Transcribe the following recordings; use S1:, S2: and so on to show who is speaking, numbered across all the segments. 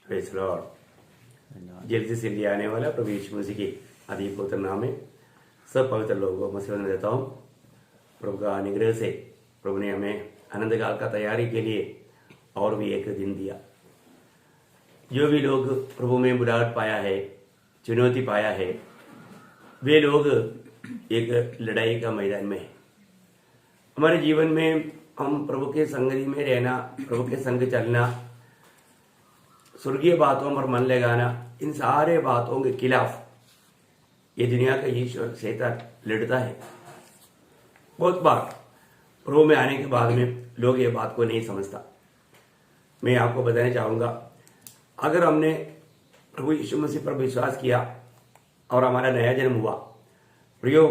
S1: Praise Lord. जल्दी से लिए आने वाला प्रभु यीशु मसीह के अति पवित्र नाम में सब पवित्र लोगों को मसीह देता हूँ। प्रभु का अनुग्रह से प्रभु ने हमें आनंद काल का तैयारी के लिए और भी एक दिन दिया। जो भी लोग प्रभु में बुलाहट पाया है, चुनौती पाया है, वे लोग एक लड़ाई का मैदान में है। हमारे जीवन में हम प्रभु के संगति में रहना, प्रभु के संग चलना, स्वर्गीय बातों पर मन लगाना, इन सारे बातों के खिलाफ ये दुनिया का ईश्वर शैतान लड़ता है। बहुत बार प्रभु में आने के बाद में लोग ये बात को नहीं समझता। मैं आपको बताना चाहूँगा, अगर हमने प्रभु यीशु मसीह पर विश्वास किया और हमारा नया जन्म हुआ, प्रियो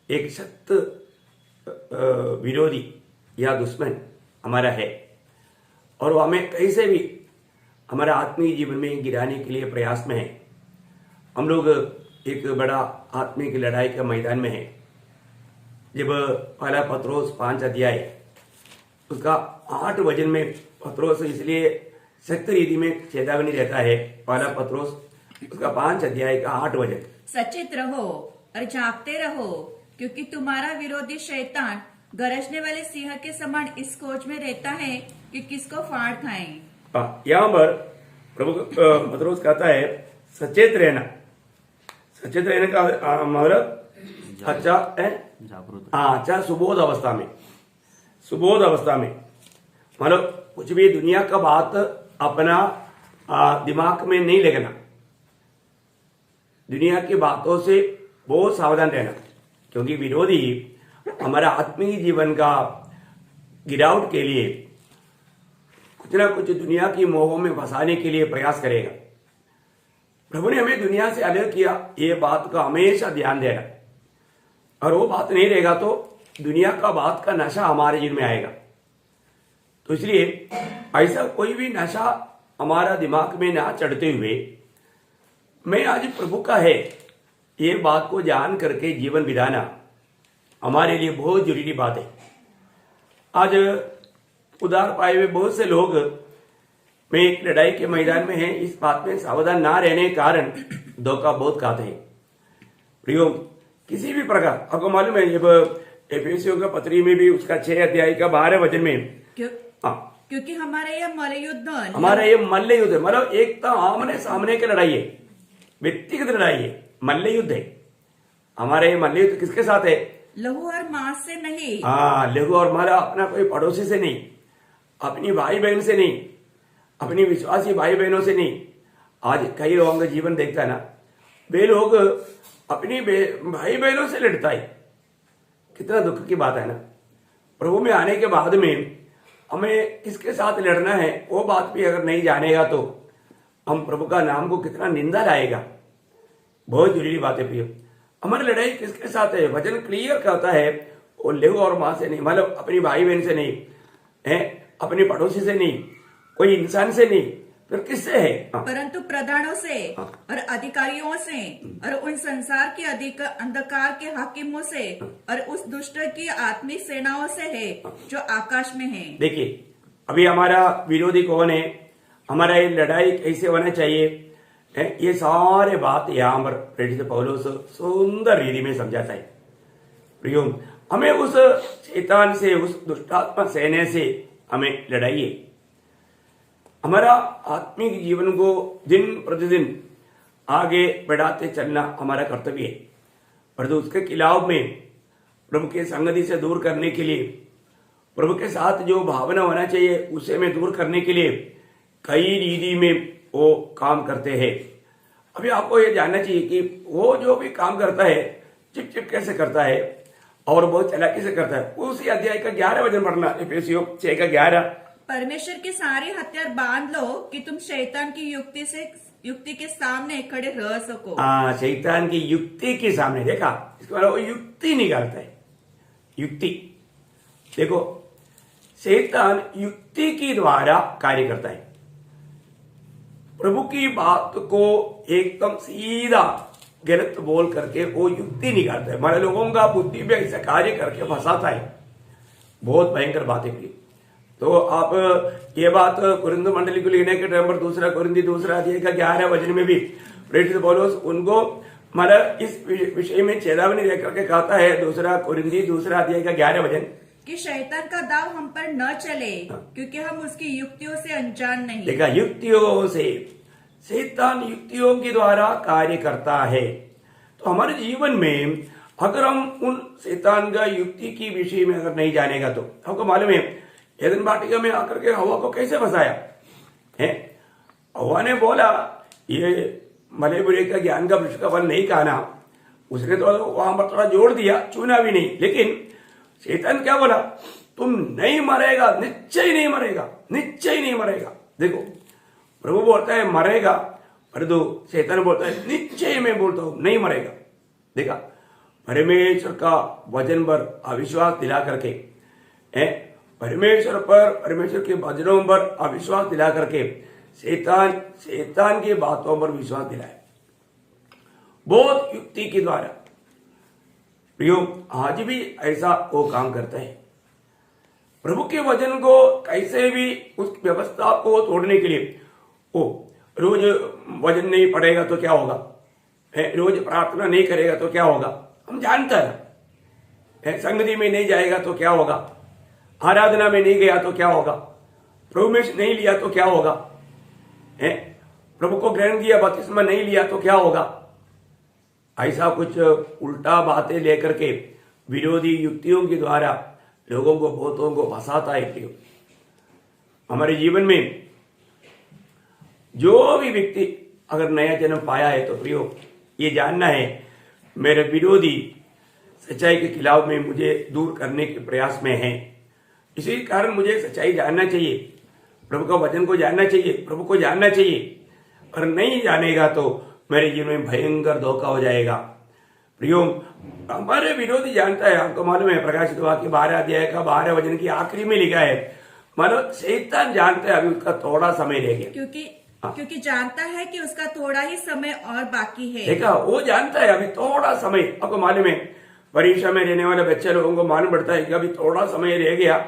S1: एक सख्त विरोधी या दुश्मन हमारा है और वो हमें कैसे भी हमारा आत्मीय जीवन में गिराने के लिए प्रयास में है। हम लोग एक बड़ा आत्मिक लड़ाई के मैदान में है। जब पहला पत्रोस 5 अध्याय उसका 8 वचन में पत्रोस इसलिए सख्त रीति में चेतावनी रहता है। पहला पत्रोस उसका 5 अध्याय का 8 वचन,
S2: सचेत रहो और जागते रहो, क्योंकि तुम्हारा विरोधी शैतान गरजने वाले सिंह के समान इस खोज में रहता है कि किसको फाड़ खाएं।
S1: यहाँ पर प्रभु पत्रोस कहता है सचेत रहना। सचेत रहने का मतलब अच्छा है, अच्छा सुबोध अवस्था में, सुबोध अवस्था में मतलब कुछ भी दुनिया का बात अपना दिमाग में नहीं लगना, दुनिया की बातों से बहुत सावधान रहना, क्योंकि विरोधी हमारा आत्मीय जीवन का गिरावट के लिए कुछ ना कुछ दुनिया की मोहों में फंसाने के लिए प्रयास करेगा। प्रभु ने हमें दुनिया से अलग किया, ये बात का हमेशा ध्यान देना, और वो बात नहीं रहेगा तो दुनिया का बात का नशा हमारे जीवन में आएगा। तो इसलिए ऐसा कोई भी नशा हमारा दिमाग में ना चढ़ते हुए मैं आज प्रभु का है ये बात को जान करके जीवन बिताना हमारे लिए बहुत जरूरी बात है। आज उदार पाए हुए बहुत से लोग में एक लड़ाई के मैदान में हैं, इस बात में सावधान ना रहने के कारण धोखा बहुत खाते हैं। प्रियो, किसी भी प्रकार आपको मालूम है, जब एफेसियों का पत्री में भी उसका 6 अध्याय का 12 वचन में
S2: क्योंकि हमारा ये मल्लयुद्ध
S1: है, मतलब एक तो आमने सामने की लड़ाई है, व्यक्तिगत लड़ाई है, मल्लयुद्ध है। हमारा ये मल्लयुद्ध किसके साथ है?
S2: लहू और मांस से नहीं।
S1: लहू और माला, अपना कोई पड़ोसी से नहीं, अपनी भाई बहन से नहीं, अपनी विश्वासी भाई बहनों से नहीं। आज कई लोगों का जीवन देखता है ना, वे लोग अपनी भाई बहनों से लड़ता है। कितना दुख की बात है ना। प्रभु में आने के बाद में हमें किसके साथ लड़ना है वो बात भी अगर नहीं जानेगा तो हम प्रभु का नाम को कितना निंदा लाएगा। बहुत जरूरी बात है प्रियो। हमारी लड़ाई किसके साथ है? वचन क्लियर कहता है वो लहू और मां से नहीं, मतलब अपनी भाई बहन से नहीं है, अपने पड़ोसी से नहीं, कोई इंसान से नहीं, फिर किससे है?
S2: परंतु प्रधानों से और अधिकारियों से और उन संसार के अंधकार के हाकिमों से और उस दुष्ट की आत्मिक सेनाओं से है जो आकाश में है।
S1: देखिए, अभी हमारा विरोधी कौन है, हमारा ये लड़ाई कैसे होना चाहिए, ये सारे बात यहाँ पर प्रेरित पौलुस सुंदर रीति में समझाता है। प्रियो, हमें उस शैतान से, उस दुष्टात्मा सेना से हमें लड़ाई है। हमारा आत्मिक जीवन को दिन प्रतिदिन आगे बढ़ाते चलना हमारा कर्तव्य है, परंतु उसके खिलाफ में प्रभु के संगति से दूर करने के लिए, प्रभु के साथ जो भावना होना चाहिए उसे में दूर करने के लिए कई रीति में वो काम करते हैं। अभी आपको ये जानना चाहिए कि वो जो भी काम करता है चिप चिप कैसे करता है और बहुत चालाकी से करता है। उसी अध्याय का 11 वचन पढ़ना, एफेसियों 6 का 11।
S2: परमेश्वर के सारे हथियार बांध लो कि तुम शैतान की युक्ति के सामने खड़े रह सको।
S1: शैतान की युक्ति के सामने, देखा, इसके मतलब वो युक्ति निकालता है। युक्ति, देखो, शैतान युक्ति के द्वारा कार्य करता है। प्रभु की बात को एकदम सीधा गलत बोल करके वो युक्ति निकालता है। हमारे लोगों का बुद्धि में ऐसा कार्य करके फंसाता है। बहुत भयंकर बात है। तो आप ये बात कुरिन्थ मंडली को लिखने के टाइम पर दूसरा कुरिन्थी दूसरा अध्याय का 11 वचन में भी प्रेरित पौलुस उनको मतलब इस विषय में चेतावनी देकर के कहता है, दूसरा कुरिन्थी दूसरा अध्याय का 11 वचन,
S2: कि शैतान का दाव हम पर न चले, क्योंकि हम उसकी युक्तियों से अनजान नहीं।
S1: देखा, युक्तियों से, शैतान युक्तियों के द्वारा कार्य करता है। तो हमारे जीवन में अगर हम उन शैतान का युक्ति की विषय में अगर नहीं जानेगा तो आपको मालूम है एदन वाटिका में आकर के हवा को कैसे फंसाया है। हवा ने बोला ये भले बुरे का ज्ञान का वृक्ष का फल नहीं खाना, उसने तो वहां पर थोड़ा जोड़ दिया, चुना भी नहीं, लेकिन शैतान क्या बोला, तुम नहीं मरेगा, निश्चय नहीं मरेगा, निश्चय नहीं मरेगा। देखो, प्रभु बोलता है मरेगा, परंतु शैतान बोलता है निश्चय मैं बोलता हूं नहीं मरेगा। देखा, परमेश्वर का वचन पर अविश्वास दिला करके, परमेश्वर पर, परमेश्वर के वचनों पर अविश्वास दिला करके शैतान की बातों पर विश्वास दिलाए, बहुत युक्ति के द्वारा। प्रियो, आज भी ऐसा वो काम करता है। प्रभु के वचन को कैसे भी उस व्यवस्था को तोड़ने के लिए, वो रोज वचन नहीं पढ़ेगा तो क्या होगा, रोज प्रार्थना नहीं करेगा तो क्या होगा, हम जानता है, संगति में नहीं जाएगा तो क्या होगा, आराधना में नहीं गया तो क्या होगा, प्रभु में नहीं लिया तो क्या होगा, प्रभु को ग्रहण किया बपतिस्मा नहीं लिया तो क्या होगा। ऐसा कुछ उल्टा बातें लेकर के विरोधी युक्तियों के द्वारा लोगों को, बहुतों को फंसाता है। प्रियो, हमारे जीवन में जो भी व्यक्ति अगर नया जन्म पाया है तो प्रियो ये जानना है, मेरे विरोधी सच्चाई के खिलाफ में मुझे दूर करने के प्रयास में है। इसी कारण मुझे सच्चाई जानना चाहिए, प्रभु का वचन को जानना चाहिए, प्रभु को जानना चाहिए। और नहीं जानेगा तो मेरे जीवन में भयंकर धोखा हो जाएगा। प्रियो, हमारे विरोधी जानता है, आपको मालूम है प्रकाशित वाक्य 12 अध्याय का 12 वचन की आखिरी में लिखा है, मतलब शैतान जानता है अभी उसका थोड़ा समय रह गया,
S2: क्योंकि जानता है कि उसका थोड़ा ही समय और बाकी है।
S1: देखा, वो जानता है अभी थोड़ा समय। आपको मालूम है परीक्षा में रहने वाले बच्चे लोगों को मालूम पड़ता है कि अभी थोड़ा समय रह गया,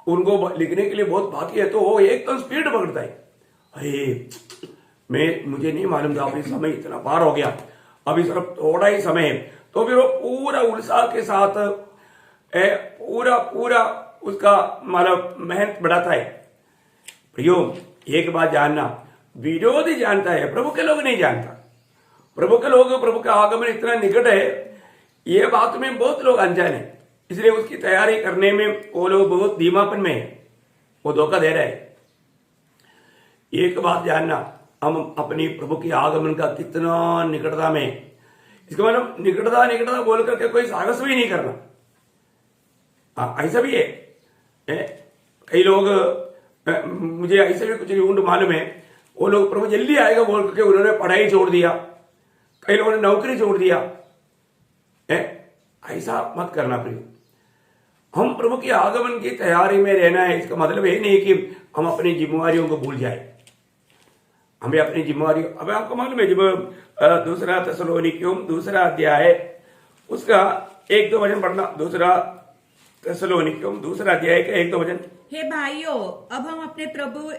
S1: उनको लिखने के लिए बहुत बाकी है, तो वो एकदम स्पीड पकड़ता है। अरे मुझे नहीं मालूम था अभी समय इतना पार हो गया, अभी सिर्फ थोड़ा ही समय है, तो फिर वो पूरा उत्साह के साथ पूरा उसका मतलब मेहनत बढ़ाता है। प्रियो, एक बात जानना, विरोधी जानता है, प्रभु के लोग नहीं जानता। प्रभु के लोग, प्रभु का आगमन इतना निकट है, ये बात में बहुत लोग अनजान है, इसलिए उसकी तैयारी करने में वो लोग बहुत धीमापन में है, वो धोखा दे रहा है। एक बात जानना, हम अपनी प्रभु के आगमन का कितना निकटता में, इसका मतलब निकटता बोल करके कोई साहस भी नहीं करना। ऐसा भी है, कई लोग, मुझे ऐसे भी कुछ यूं मालूम है, वो लोग प्रभु जल्दी आएगा बोल करके उन्होंने पढ़ाई छोड़ दिया, कई लोगों ने नौकरी छोड़ दिया। ऐसा मत करना प्रिय। हम प्रभु के आगमन की तैयारी में रहना है, इसका मतलब ये नहीं कि हम अपनी जिम्मेवारियों को भूल जाए। हमें अपनी जिम्मेवारी, अब आपको मालूम है जब दूसरा थिस्सलुनीकियों दूसरा अध्याय उसका 1-2 वचन पढ़ना, दूसरा थिस्सलुनीकियों दूसरा अध्याय का 1-2 वचन।
S2: हे भाइयों, अब हम अपने प्रभु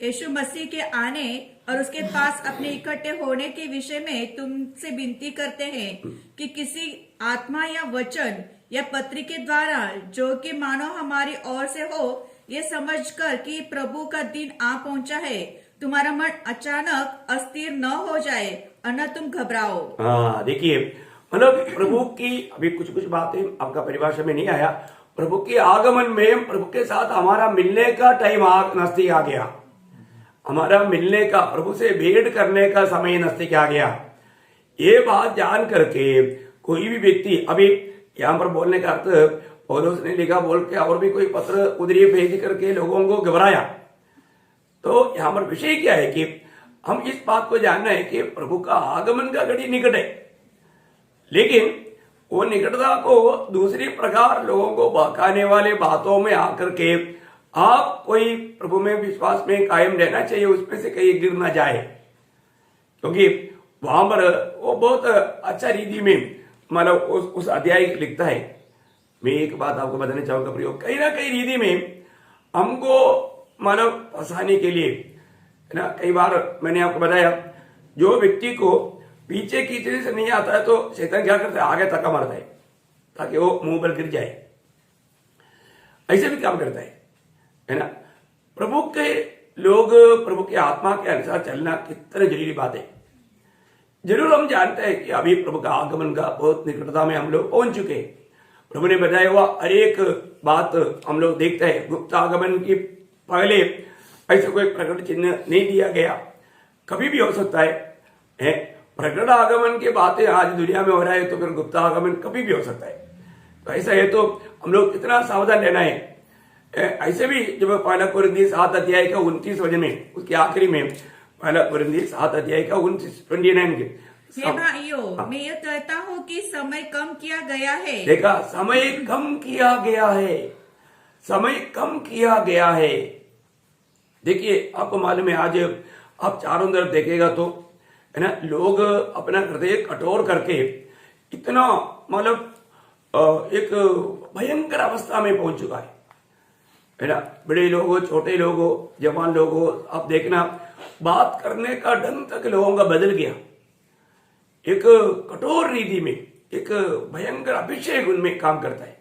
S2: यीशु मसीह के आने और उसके पास अपने इकट्ठे होने के विषय में तुमसे विनती करते हैं कि किसी आत्मा या वचन या पत्री के द्वारा, जो कि मानो हमारी ओर से हो, ये समझकर कि प्रभु का दिन आ पहुंचा है, तुम्हारा मन अचानक अस्थिर न हो जाए और न तुम घबराओ।
S1: हाँ, देखिए, मतलब प्रभु की अभी कुछ बातें आपका परिभाषा में नहीं आया। प्रभु के आगमन में प्रभु के साथ हमारा मिलने का टाइम नजदीक आ गया, हमारा मिलने का, प्रभु से भेंट करने का समय नजदीक आ गया। ये बात जान करके कोई भी व्यक्ति, अभी यहाँ पर बोलने का अर्थ पौलुस ने लिखा बोल के और भी कोई पत्र उधरी भेज करके लोगों को घबराया, तो यहाँ पर विषय क्या है कि हम इस बात को जानना है कि प्रभु का आगमन का घड़ी निकट है, लेकिन वो निकटता को दूसरी प्रकार लोगों को बहकाने वाले बातों में आकर के आप कोई प्रभु में विश्वास में कायम रहना चाहिए, उसमें से कहीं गिर ना जाए, क्योंकि वहां पर वो बहुत अच्छा रीति में मतलब उस अध्याय लिखता है। मैं एक बात आपको बताना चाहूंगा प्रियो, कहीं ना कहीं रीति में हमको मानव फंसाने के लिए, है ना। कई बार मैंने आपको बताया, जो व्यक्ति को पीछे खींचने से नहीं आता है तो शैतान क्या करता है, आगे धक्का मारता है ताकि वो मुंह पर गिर जाए। ऐसे भी काम करता है ना। प्रभु के लोग प्रभु के आत्मा के अनुसार चलना कितना जरूरी बात है। जरूर हम जानते हैं कि अभी प्रभु का आगमन का बहुत निकटता में हम लोग पहुंच चुके हैं। प्रभु ने बताया हुआ हर एक बात हम लोग देखते हैं। गुप्त आगमन की पहले ऐसे कोई प्रकट चिन्ह नहीं दिया गया, कभी भी हो सकता है। प्रकट आगमन की बातें आज दुनिया में हो रहा है तो फिर गुप्त आगमन कभी भी हो सकता है। तो ऐसा है तो हम लोग कितना सावधान रहना है। ऐसे भी जब पहला कुरिन्थियों 7 अध्याय का 29 वचन में, उसके आखिरी में, पहला कुरिन्थियों 7 अध्याय का 29 के,
S2: हे भाइयों, मैं यह कहता हूँ कि समय कम किया गया है।
S1: देखा, समय कम किया गया है, समय कम किया गया है। देखिए, आपको मालूम है, आज आप चारों तरफ देखेगा तो, है ना, लोग अपना हृदय कठोर करके इतना मतलब एक भयंकर अवस्था में पहुंच चुका है ना। बड़े लोग हो, छोटे लोग हो, जवान लोग हो, आप देखना बात करने का ढंग तक लोगों का बदल गया। एक कठोर रीति में, एक भयंकर अभिषेक उनमें काम करता है,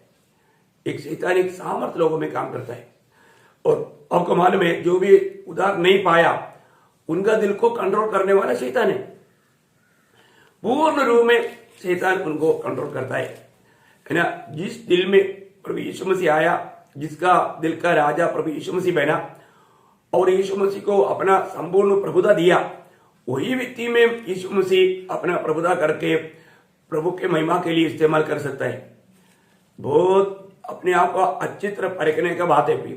S1: एक शैतानिक सामर्थ लोगों में काम करता है। और आपको मालूम है, जो भी उधार नहीं पाया उनका दिल को कंट्रोल करने वाला शैतान है। पूर्ण रूप में शैतान उनको कंट्रोल करता है ना। जिस दिल में प्रभु यीशु मसीह आया, जिसका दिल का राजा प्रभु यीशु मसीह बना और यीशु मसीह को अपना संपूर्ण प्रभुता दिया, वही व्यक्ति में यीशु मसीह अपना प्रभुता करके प्रभु के महिमा के लिए इस्तेमाल कर सकता है। बहुत अपने आप को अच्छी तरह परखने का बात है प्रिय।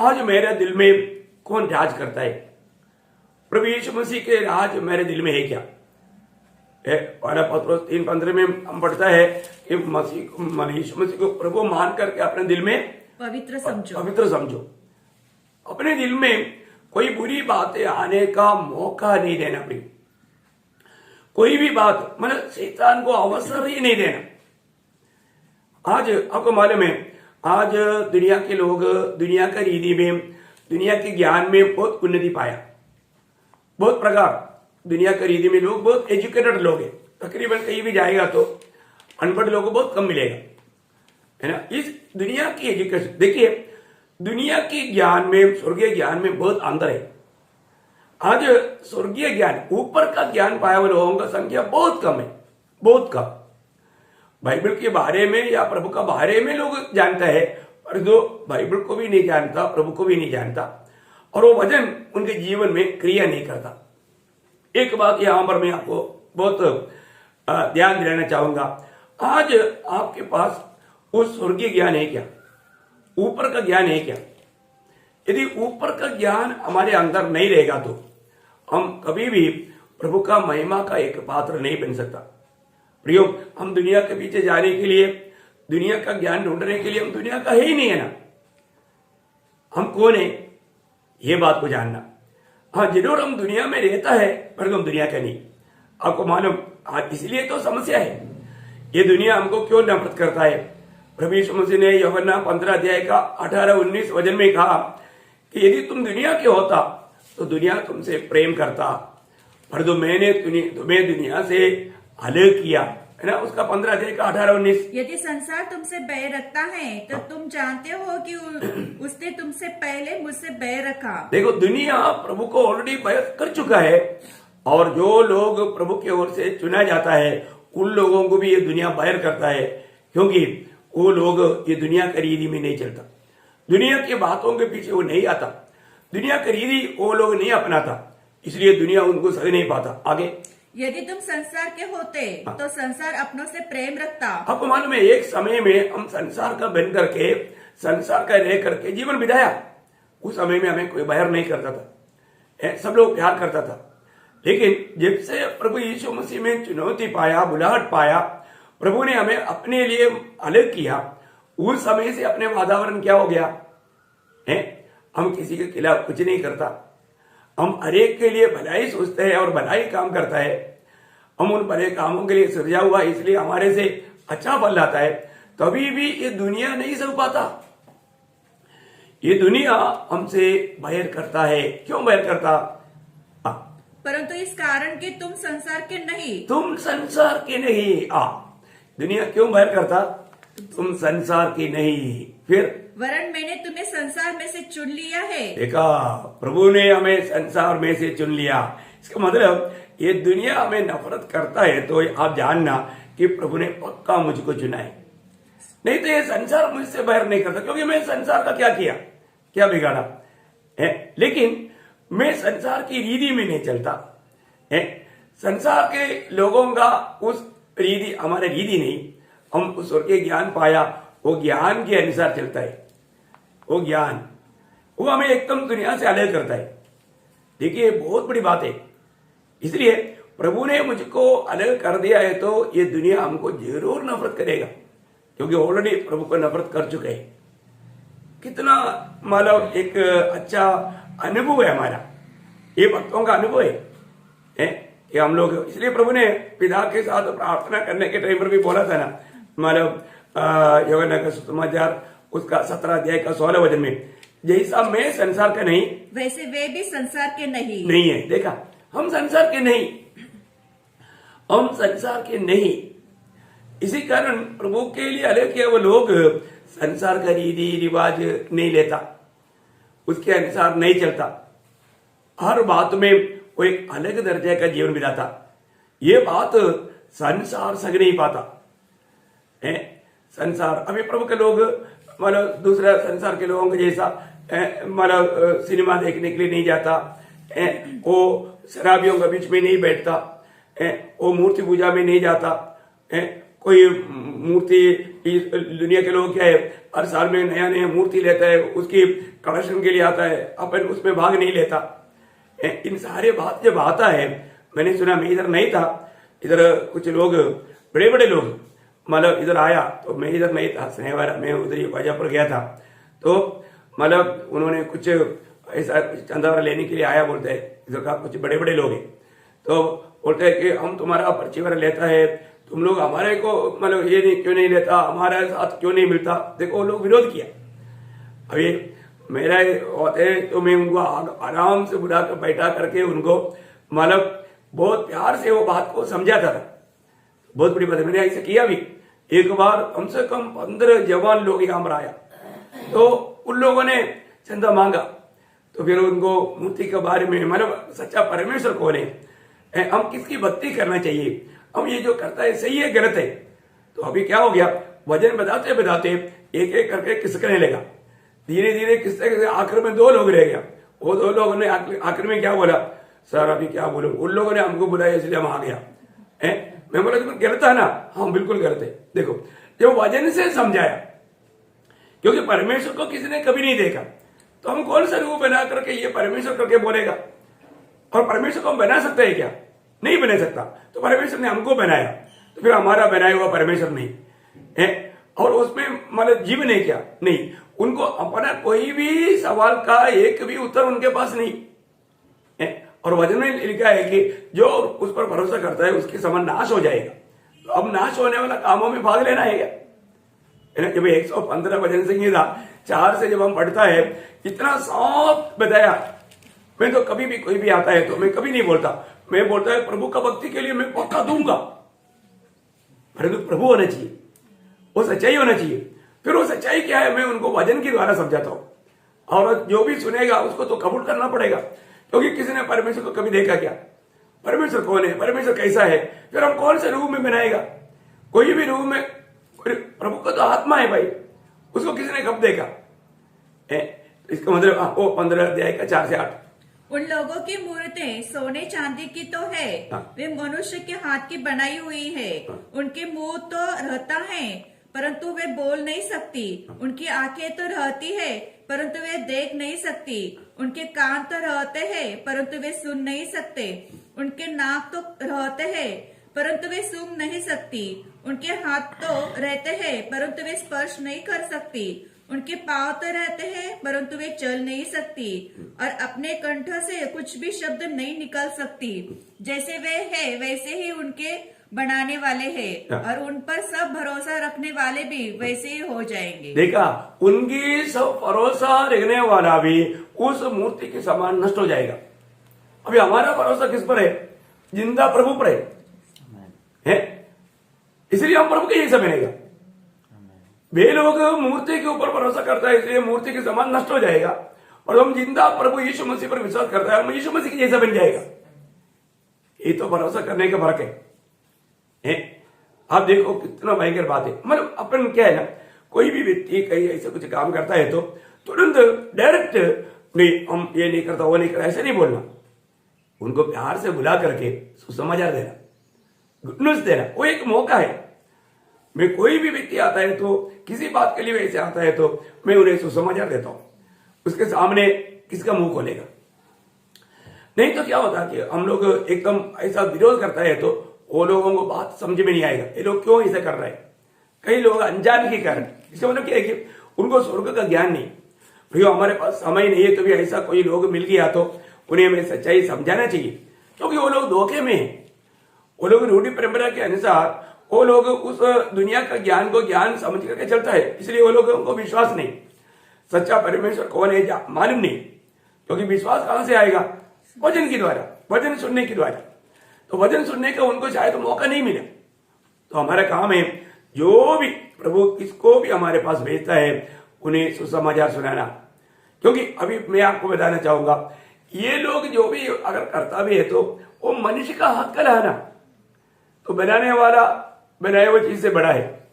S1: आज मेरे दिल में कौन राज करता है? प्रभु यीशु मसीह के राज मेरे दिल में है क्या? पहला पत्रोस 3:15 में हम पढ़ता है कि यीशु मसीह को प्रभु मान करके अपने दिल में
S2: पवित्र
S1: समझो। अपने दिल में कोई बुरी बातें आने का मौका नहीं देना प्रिय। कोई भी बात मतलब शैतान को अवसर ही नहीं देना। आज आपको मालूम है, आज दुनिया के लोग दुनिया का रीति में, दुनिया के ज्ञान में बहुत उन्नति पाया। बहुत प्रकार दुनिया का रीति में लोग बहुत एजुकेटेड लोग हैं। तकरीबन कहीं भी जाएगा तो अनपढ़ लोगों को बहुत कम मिलेगा, है ना। इस दुनिया की एजुकेशन देखिए, दुनिया के ज्ञान में स्वर्गीय ज्ञान में बहुत अंतर है। आज स्वर्गीय ज्ञान, ऊपर का ज्ञान पाए हुए लोगों का संख्या बहुत कम है, बहुत कम। बाइबल के बारे में या प्रभु का बारे में लोग जानता है, पर जो बाइबल को भी नहीं जानता, प्रभु को भी नहीं जानता, और वो वचन उनके जीवन में क्रिया नहीं करता। एक बात यहां पर मैं आपको बहुत ध्यान दिलाना चाहूंगा। आज आपके पास वो स्वर्गीय ज्ञान है क्या? ऊपर का ज्ञान है क्या? यदि ऊपर का ज्ञान हमारे अंदर नहीं रहेगा तो हम कभी भी प्रभु का महिमा का एक पात्र नहीं बन सकता। प्रियो, हम दुनिया के पीछे जाने के लिए, दुनिया का ज्ञान ढूंढने के लिए, हम दुनिया का है ही नहीं है ना। हम कौन है ये बात को जानना। हाँ, जरूर हम दुनिया में रहता है, पर हम दुनिया का नहीं। आपको मालूम, इसलिए तो समस्या है। ये दुनिया हमको क्यों नफरत करता है? प्रभु यीशु मसीह ने यूहन्ना 15 अध्याय का 18-19 वचन में कहा कि यदि तुम दुनिया के होता तो दुनिया तुमसे प्रेम करता, पर जो मैंने तुम्हें दुनिया से अलग किया, है ना। उसका 15 अध्याय का 18-19।
S2: यदि संसार तुमसे बैर रखता है तो तुम जानते हो कि उसने तुमसे पहले मुझसे बैर रखा। देखो,
S1: दुनिया प्रभु को ऑलरेडी बैर कर चुका है, और जो लोग प्रभु की ओर से चुना जाता है उन लोगों को भी ये दुनिया बैर करता है, क्योंकि वो लोग ये दुनिया का रीति में नहीं चलता, दुनिया की बातों के पीछे वो नहीं आता, दुनिया का रीति वो लोग नहीं अपनाता, इसलिए दुनिया उनको सह नहीं पाता। आगे,
S2: यदि तुम संसार के होते तो संसार अपनों से प्रेम रखता।
S1: आपको मालूम है, एक समय में हम संसार का बन करके, संसार का रह करके जीवन बिताया। उस समय में हमें कोई बैर नहीं करता था, सब लोग प्यार करता था। लेकिन जब से प्रभु यीशु मसीह में चुनौती पाया, बुलाहट पाया, प्रभु ने हमें अपने लिए अलग किया, उस समय से अपने वातावरण क्या हो गया है, हम किसी के खिलाफ कुछ नहीं करता, हम हरेक के लिए भलाई सोचते हैं और भलाई काम करता है। हम उन भले कामों के लिए सृजा हुआ, इसलिए हमारे से अच्छा फल आता है। कभी भी ये दुनिया नहीं सह पाता। ये दुनिया हमसे बैर करता है। क्यों बैर करता?
S2: परंतु इस कारण कि तुम संसार के नहीं।
S1: तुम संसार के नहीं। दुनिया क्यों बैर करता? तुम संसार की नहीं। फिर
S2: वरन मैंने तुम्हें संसार में से चुन लिया है।
S1: देखा, प्रभु ने हमें संसार में से चुन लिया। इसका मतलब ये दुनिया हमें नफरत करता है तो आप जानना कि प्रभु ने पक्का मुझको चुना है। नहीं तो ये संसार मुझसे बैर नहीं करता, क्योंकि मैं संसार का क्या किया, क्या बिगाड़ा है। लेकिन मैं संसार की रीति में नहीं चलता है। संसार के लोगों का उस रीति हमारे रीति नहीं। हम उस स्वर्गीय ज्ञान पाया, वो ज्ञान के अनुसार चलता है। वो ज्ञान वो हमें एकदम दुनिया से अलग करता है। देखिए, बहुत बड़ी बात है। इसलिए प्रभु ने मुझको अलग कर दिया है तो ये दुनिया हमको जरूर नफरत करेगा, क्योंकि ऑलरेडी प्रभु को नफरत कर चुके हैं। कितना मतलब एक अच्छा अनुभव है हमारा, ये भक्तों का अनुभव है कि हम लोग, इसलिए प्रभु ने पिता के साथ प्रार्थना करने के टाइम पर भी बोला था ना, मतलब यूहन्ना का सुसमाचार उसका 17 अध्याय का 16 वचन में, जैसा मैं संसार का नहीं
S2: वैसे वे भी संसार के
S1: नहीं है। देखा, हम संसार के नहीं, हम संसार के नहीं। इसी कारण प्रभु के लिए अलग किया वो लोग संसार का रीति रिवाज नहीं लेता, उसके अनुसार नहीं चलता, हर बात में वो एक अलग दर्जे का जीवन बिताता। ये बात संसार सह नहीं पाता है। संसार अभी प्रभु के लोग मतलब दूसरा संसार के लोगों के जैसा मतलब सिनेमा देखने के लिए नहीं जाता, वो शराबियों के बीच में नहीं बैठता, वो मूर्ति पूजा में नहीं जाता। कोई मूर्ति, दुनिया के लोग क्या है, हर साल में नया नया मूर्ति लेता है, उसकी कलेक्शन के लिए आता है, अपन उसमें भाग नहीं लेता। इन सारे बात जब आता है, मैंने सुना, मैं इधर नहीं था, इधर कुछ लोग बड़े बड़े लोग मतलब इधर आया तो मैं इधर नहीं था, स्नेहवारा मैं उधर ही वाजापुर गया था। तो मतलब उन्होंने कुछ ऐसा चंदावरा लेने के लिए आया, बोलते हैं इधर का कुछ बड़े बड़े लोग हैं, तो बोलते हैं कि हम तुम्हारा पर्ची वगैरह लेता है, तुम लोग हमारे को मतलब ये नहीं क्यों नहीं लेता, हमारे साथ क्यों नहीं मिलता। देखो, वो लोग विरोध किया। अभी मेरा होते तो मैं उनको आराम से बुला कर बैठा करके उनको मतलब बहुत प्यार से वो बात को समझाता था। बहुत बड़ी बात है, मैंने ऐसा किया भी। एक बार कम से कम 15 जवान लोग यहाँ पर आया, तो उन लोगों ने चंदा मांगा, तो फिर उनको मूर्ति के बारे में मतलब सच्चा परमेश्वर कौन है, हम किसकी भक्ति करना चाहिए, हम ये जो करता है सही है गलत है। तो अभी क्या हो गया, वजन बताते बताते एक एक करके किसकने लगा, धीरे धीरे किससे आखिर में 2 लोग रह गया। वो 2 लोगों ने आखिर में क्या बोला, सर अभी क्या बोलूं, उन लोगों ने हमको बुलाया इसलिए हम आ गया। मैं बोला तो गलत है ना, हाँ बिल्कुल गलत है। देखो, जो वजन से समझाया, क्योंकि परमेश्वर को किसी ने कभी नहीं देखा, तो हम कौन सा रूप बना करके ये परमेश्वर करके बोलेगा। और परमेश्वर को हम बना सकते हैं क्या? नहीं बना सकता। तो परमेश्वर ने हमको बनाया, तो फिर हमारा बनाया हुआ परमेश्वर नहीं है, और उसमें मतलब जीवन है क्या? नहीं। उनको अपना कोई भी सवाल का एक भी उत्तर उनके पास नहीं है। और वचन में लिखा है कि जो उस पर भरोसा करता है उसकी समान नाश हो जाएगा। तो अब नाश होने वाला कामों में भाग लेना है क्या? जब 115 वचन संहिता 4 से जब हम पढ़ता है, इतना साफ बताया। मैं तो कभी भी कोई भी आता है तो मैं कभी नहीं बोलता, मैं बोलता है प्रभु का भक्ति के लिए मैं पक्का दूंगा, परंतु प्रभु होना चाहिए, वो सच्चाई होना चाहिए। फिर वो सच्चाई क्या है मैं उनको वचन के द्वारा समझाता हूं, और जो भी सुनेगा उसको तो कबूल करना पड़ेगा, क्योंकि किसी ने परमेश्वर को कभी देखा क्या? परमेश्वर कौन है, परमेश्वर कैसा है, फिर हम कौन से रूप में बनाएगा? कोई भी रूप में, प्रभु का तो आत्मा है भाई, उसको किसी ने कब देखा है? इसका मतलब वो 15 अध्याय का 4 से 8।
S2: उन लोगों की मूर्तें सोने चांदी की तो है, वे मनुष्य के हाथ की बनाई हुई है। उनके मुंह तो रहता है परंतु वे बोल नहीं सकती, उनकी आंखें तो रहती है परंतु वे देख नहीं सकती, उनके कान तो रहते हैं परंतु वे सुन नहीं सकते, उनके नाक तो रहते हैं परंतु वे सूंघ नहीं सकती, उनके हाथ तो रहते हैं परंतु वे स्पर्श नहीं कर सकती, उनके पांव तो रहते हैं परंतु वे चल नहीं सकती, और अपने कंठ से कुछ भी शब्द नहीं निकल सकती। जैसे वे है वैसे ही उनके बनाने वाले हैं
S1: हाँ।
S2: और उन पर सब भरोसा रखने वाले भी वैसे ही हो जाएंगे।
S1: देखा, उनकी सब भरोसा रखने वाला भी उस मूर्ति के समान नष्ट हो जाएगा। अभी हमारा भरोसा किस पर है? जिंदा प्रभु पर है, इसलिए हम प्रभु के जैसा बनेगा। वे लोग मूर्ति के ऊपर भरोसा करता है, इसलिए मूर्ति के समान नष्ट हो जाएगा। और हम जिंदा प्रभु यीशु मसीह पर विश्वास करता है, हम यीशु मसीह के जैसा बन जाएगा। ये तो भरोसा करने का फर्क है। आप देखो कितना भयंकर बात है। मतलब अपन क्या है ना, कोई भी व्यक्ति कहीं ऐसा कुछ काम करता है तो तुरंत डायरेक्ट नहीं, हम ये नहीं करता, वो नहीं करता, ऐसे नहीं बोलना। उनको प्यार से बुला करके सुसमाचार देना, गुड न्यूज देना, वो एक मौका है। मैं कोई भी व्यक्ति आता है तो किसी बात के लिए वैसे आता है तो मैं उन्हें सुसमाचार देता हूं। उसके सामने किसका मुंह खोलेगा? नहीं तो क्या होता है कि हम लोग एकदम ऐसा विरोध करता है तो वो लोगों को बात समझ में नहीं आएगा, ये लोग क्यों ऐसा कर रहे हैं। कई लोग अनजान के कारण, इसका मतलब क्या है कि उनको स्वर्ग का ज्ञान नहीं। भैया हमारे पास समय नहीं है तो भी ऐसा कोई लोग मिल गया तो उन्हें हमें सच्चाई समझाना चाहिए, क्योंकि वो लोग धोखे में हैं। वो लोग रूढ़ी परंपरा के अनुसार वो लोग उस दुनिया का ज्ञान को ज्ञान समझ करके चलता है, इसलिए वो लोगों को विश्वास नहीं। सच्चा परमेश्वर कौन है मालूम नहीं, क्योंकि विश्वास कहां से आएगा? वचन के द्वारा, वचन सुनने के द्वारा। तो वचन सुनने का उनको शायद मौका नहीं मिला। तो हमारा काम है, जो भी प्रभु किसको भी हमारे पास भेजता है उन्हें सुसमाचार सुनाना। क्योंकि अभी मैं आपको बताना चाहूंगा, ये लोग जो भी अगर करता भी है तो वो मनुष्य का हक का लाना, तो बनाने वाला बनाए हुए चीज से बड़ा है।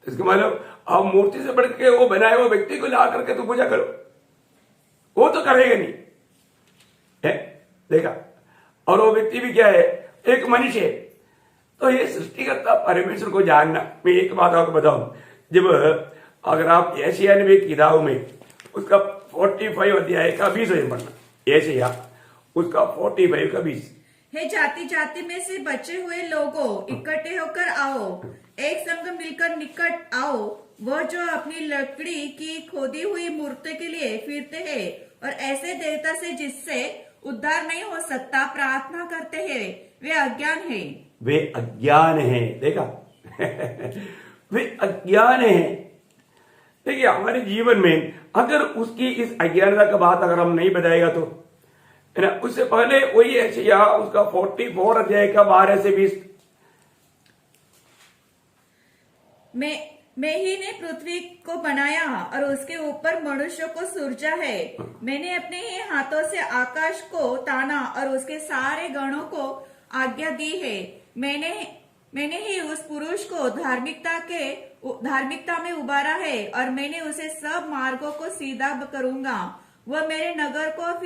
S1: इसका मतलब आप मूर्ति से बढ़ के वो बनाए हुए व्यक्ति को ला करके तो पूजा करो, वो तो करेगा नहीं है। देखा, और वो व्यक्ति भी क्या है? एक मनुष्य है। तो ये सृष्टिकर्ता परमेश्वर को जानना। मैं एक बात आपको बताऊं, जब अगर आप एशिया नबी किताब में उसका 45 अध्याय का 20 पढ़ना, एशिया उसका 45 का 20।
S2: हे जाति जाति में से बचे हुए लोगों, इकट्ठे होकर आओ, एक संग मिलकर निकट आओ। वह जो अपनी लकड़ी की खोदी हुई मूर्ति के लिए फिरते हैं और ऐसे देवता से जिससे उद्धार नहीं हो सकता प्रार्थना करते हैं, वे अज्ञान हैं।
S1: वे अज्ञान हैं। देखा वे अज्ञान हैं। देखिए, हमारे जीवन में अगर उसकी इस अज्ञानता का बात अगर हम नहीं बताएगा तो है ना, उससे पहले वही ऐसे या उसका 44 अध्याय का 12 से 20।
S2: मैं ही ने पृथ्वी को बनाया और उसके ऊपर मनुष्य को सूरजा है। मैंने अपने ही हाथों से आकाश को ताना और उसके सारे गणों को आज्ञा दी है। मैंने ही उस पुरुष को धार्मिकता में उबारा है और मैंने उसे सब मार्गों को सीधा करूंगा। वह मेरे नगर को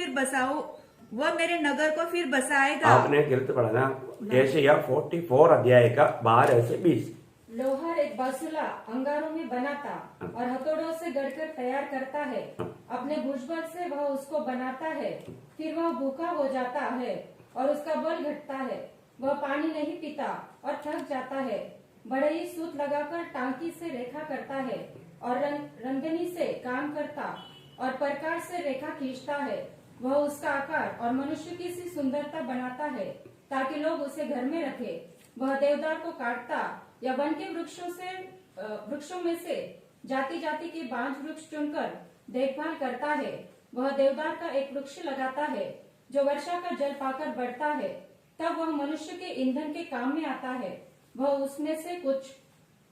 S2: फिर बसाएगा।
S1: आपने गिरत पढ़ा ना, एशिया 44 अध्याय का 12 से 20।
S3: लोहार एक बासुला अंगारों में बनाता और हथौड़ों से गढ़कर तैयार करता है। अपने भुजबल से वह उसको बनाता है, फिर वह भूखा हो जाता है और उसका बल घटता है। वह पानी नहीं पीता और थक जाता है। बड़े ही सूत लगाकर टांकी से रेखा करता है और रंगनी से काम करता और प्रकार से रेखा खींचता है। वह उसका आकार और मनुष्य की सी सुंदरता बनाता है ताकि लोग उसे घर में रखे। वह देवदार को काटता या वन के वृक्षों में से जाति जाति के बांझ वृक्ष चुनकर देखभाल करता है। वह देवदार का एक वृक्ष लगाता है जो वर्षा का जल पाकर बढ़ता है। तब वह मनुष्य के ईंधन के काम में आता है। वह उसमें से कुछ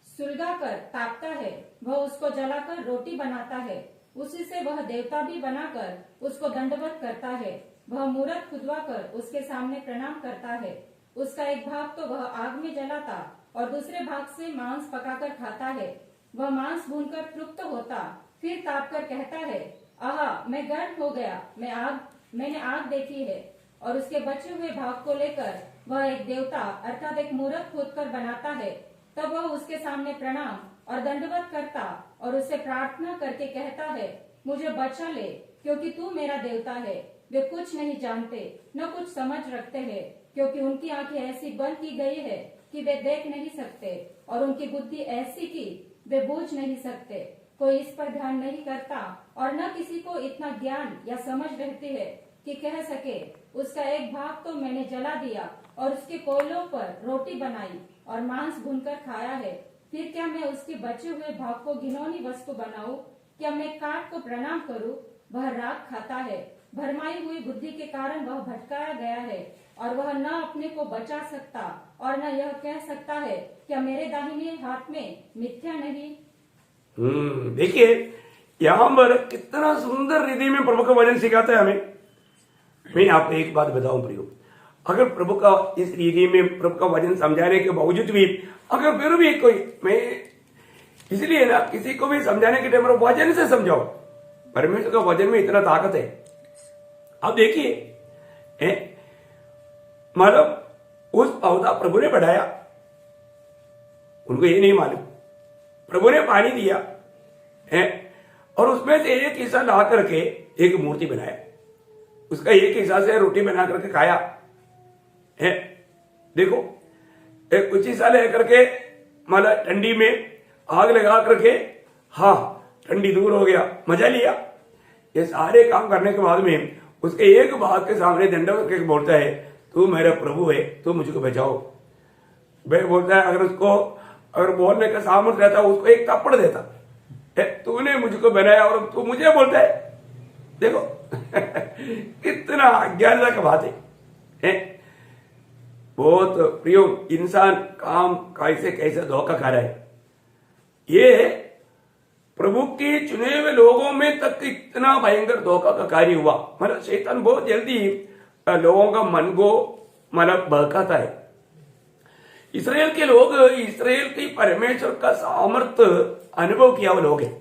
S3: सुलगाकर तापता है। वह उसको जलाकर रोटी बनाता है। उसी से वह देवता भी बनाकर उसको दंडवत करता है। वह मूरत खुदवाकर उसके सामने प्रणाम करता है। उसका एक भाग तो वह आग में जलाता और दूसरे भाग से मांस पकाकर खाता है। वह मांस भूनकर तृप्त होता, फिर तापकर कहता है, आहा, मैं गर्म हो गया, मैंने आग देखी है। और उसके बचे हुए भाग को लेकर वह एक देवता अर्थात एक मूरत खोदकर बनाता है। तब वह उसके सामने प्रणाम और दंडवत करता और उससे प्रार्थना करके कहता है, मुझे बचा ले, क्योंकि तू मेरा देवता है। वे कुछ नहीं जानते न कुछ समझ रखते हैं, क्योंकि उनकी आंखें ऐसी बंद की गई है कि वे देख नहीं सकते और उनकी बुद्धि ऐसी कि वे बूझ नहीं सकते। कोई इस पर ध्यान नहीं करता और न किसी को इतना ज्ञान या समझ रहती है कि कह सके, उसका एक भाग तो मैंने जला दिया और उसके कोयलों पर रोटी बनाई और मांस भूनकर खाया है। फिर क्या मैं उसके बचे हुए भाग को घिनौनी वस्तु बनाऊं? क्या मैं काट को प्रणाम करूं? वह राख खाता है। भरमाई हुई बुद्धि के कारण वह भटकाया गया है और वह न अपने को बचा सकता और न यह कह सकता है क्या मेरे दाहिने हाथ में मिथ्या नहीं।
S1: देखिए यहाँ पर कितना सुंदर रिधि में प्रभु का वचन सिखाता है हमें। मैं आपको एक बात बताऊं प्रियो, अगर प्रभु का इस रिधि में प्रभु का वचन समझाने के बावजूद भी अगर फिर भी कोई, मैं इसलिए ना किसी को भी समझाने के टाइम वचन से समझाओ। परमेश्वर का वचन में इतना ताकत है। अब देखिए मतलब उस पौधा प्रभु ने बढ़ाया, उनको ये नहीं मालूम, प्रभु ने पानी दिया है और उसमें से एक हिस्सा ला करके एक मूर्ति बनाया, उसका एक हिस्सा से रोटी बना करके खाया है। देखो एक कुछ हिस्सा लेकर के मतलब ठंडी में आग लगा करके, हाँ ठंडी दूर हो गया, मजा लिया। ये सारे काम करने के बाद में उसके एक भाग के सामने दंडा करके बोलता है तू मेरा प्रभु है, तू मुझको बचाओ। वह बोलता है अगर उसको अगर बोलने का सामर्थ्य रहता उसको एक थप्पड़ देता, तूने मुझको बनाया और तू मुझे बोलता है। देखो कितना अज्ञानता का बात है। बहुत प्रियो, इंसान काम कैसे कैसे धोखा खा रहा है। ये प्रभु के चुने हुए लोगों में तक इतना भयंकर धोखा का कार्य हुआ। मतलब शैतान बहुत जल्दी लोगों का मन को मतलब बहकाता है। इसराइल के लोग इसराइल की परमेश्वर का सामर्थ्य अनुभव किया हुए लोग हैं,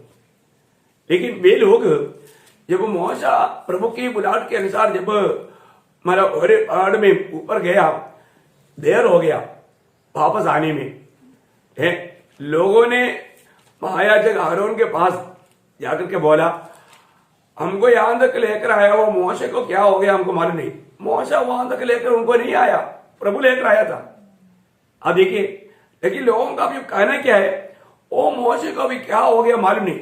S1: लेकिन वे लोग जब मूसा प्रभु की बुलाहट के अनुसार जब मतलब और पहाड़ में ऊपर गया, देर हो गया वापस आने में है। लोगों ने महायाजक आरोन के पास जाकर के बोला हमको यहां तक लेकर आया, वो मूसा को क्या हो गया हमको मालूम नहीं। मूसा वहां तक लेकर उनको नहीं आया, प्रभु लेकर आया था। अब देखिए, लेकिन लोगों का भी कहना क्या है, वो मूसा को भी क्या हो गया मालूम नहीं।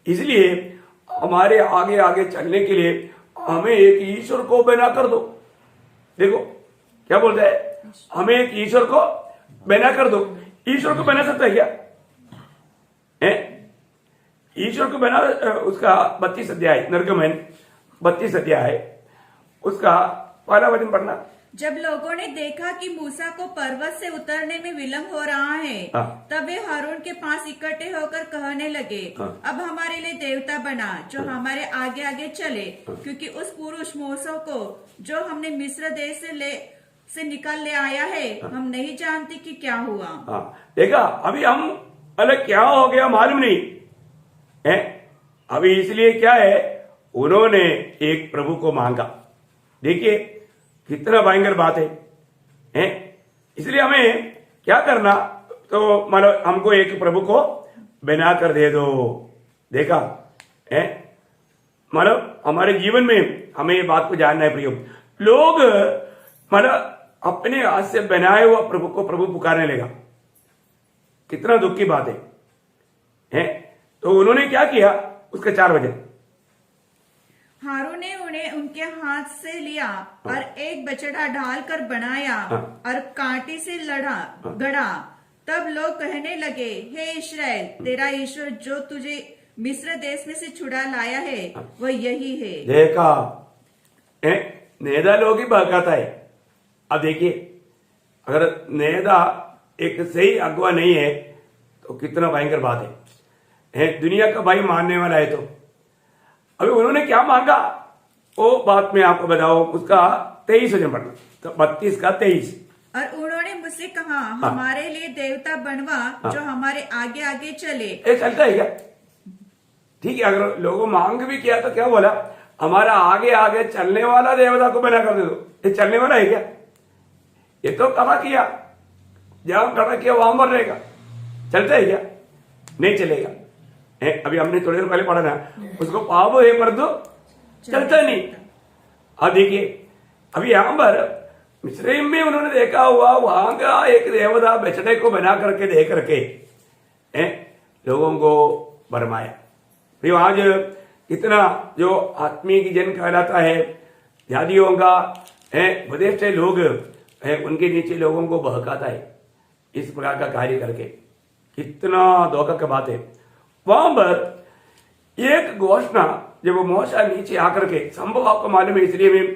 S1: इसलिए हमारे आगे आगे चलने के लिए हमें एक ईश्वर को बना कर दो। देखो क्या बोलता है, हमें एक ईश्वर को बना कर दो। ईश्वर को बना सकता है क्या? ईश्वर को बना, उसका 32 अध्याय निर्गमन 32 अध्याय उसका पहला वचन पढ़ना।
S2: जब लोगों ने देखा कि मूसा को पर्वत से उतरने में विलंब हो रहा है, तब वे हारून के पास इकट्ठे होकर कहने लगे, अब हमारे लिए देवता बना जो हमारे आगे आगे चले, क्योंकि उस पुरुष मूसा को जो हमने मिस्र देश से निकाल ले आया है, हम नहीं जानते कि क्या हुआ।
S1: देखा, अभी हम अलग क्या हो गया मालूम नहीं है। अभी इसलिए क्या है, उन्होंने एक प्रभु को मांगा। देखिए कितना भयंकर बात है। इसलिए हमें क्या करना, तो मतलब हमको एक प्रभु को बना कर दे दो। देखा है, मतलब हमारे जीवन में हमें ये बात को जानना है प्रियो। लोग मतलब अपने हाथ से बनाए हुआ प्रभु को प्रभु पुकारने लगा, कितना दुख की बात है। तो उन्होंने क्या किया, उसके 4 वजह।
S2: हारून ने उन्हें उनके हाथ से लिया और एक बछड़ा ढालकर बनाया और कांटे से गढ़ा। तब लोग कहने लगे, हे इस्राएल, तेरा ईश्वर जो तुझे मिस्र देश में से छुड़ा लाया है वह यही है।
S1: देखा, नेदा लोग ही बहकाता है। अब देखिए, अगर नेदा एक सही अगुवा नहीं है तो कितना भयंकर बात है। दुनिया का भाई मानने वाला है। तो अभी उन्होंने क्या मांगा वो बात में आपको बताओ। उसका 23 वचन पढ़ना, तो 32 का 23।
S2: और उन्होंने मुझसे कहा, हमारे लिए देवता बनवा जो हमारे आगे आगे चले।
S1: चलता है क्या? ठीक है, अगर लोगों मांग भी किया तो क्या बोला, हमारा आगे आगे चलने वाला देवता को बना कर दे दो। ये चलने वाला है क्या? ये तो खड़ा किया, जहां खड़ा किया वहां पर रहेगा। चलता है क्या? नहीं चलेगा। अभी हमने थोड़ी देर पहले पढ़ा ना, उसको पाप है पर तो चलता नहीं। अब देखिए, अभी यहां पर मिस्र में उन्होंने देखा हुआ वहां का एक देवता बछड़े को बना करके दे करके लोगों को भरमाया। फिर आज कितना जो आत्मीय की जन कहलाता है, जातियों का उपदेष्टा लोग उनके नीचे लोगों को बहकाता है इस प्रकार का कार्य करके। कितना धोखा का बात है। वहां पर एक घोषणा जब मोशा नीचे आकर के, संभव आपको मालूम है इसलिए मैं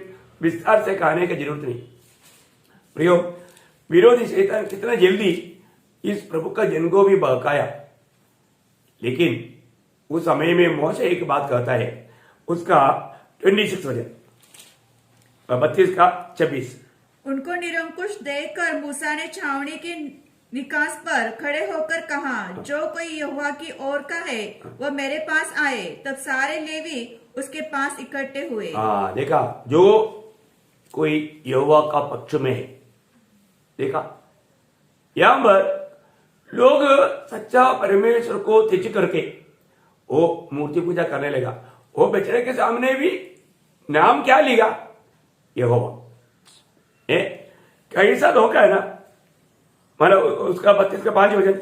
S1: विस्तार से कहने की जरूरत नहीं। प्रियो, विरोधी शैतान कितना जल्दी इस प्रभु का जन को भी बहकाया, लेकिन उस समय में मोशा एक बात कहता है, उसका 26 वचन 32 का 26।
S2: उनको निरंकुश देखकर मूसा ने छावनी के निकास पर खड़े होकर कहा, जो कोई यहोवा की ओर का है वह मेरे पास आए। तब सारे लेवी उसके पास इकट्ठे हुए।
S1: देखा, जो कोई यहोवा का पक्ष में है। देखा, यहां पर लोग सच्चा परमेश्वर को त्यज करके वो मूर्ति पूजा करने लगा। वो बेचारे के सामने भी नाम क्या लिया? यहोवा। कैसा धोखा है ना। मतलब उसका 32 का 5 वचन,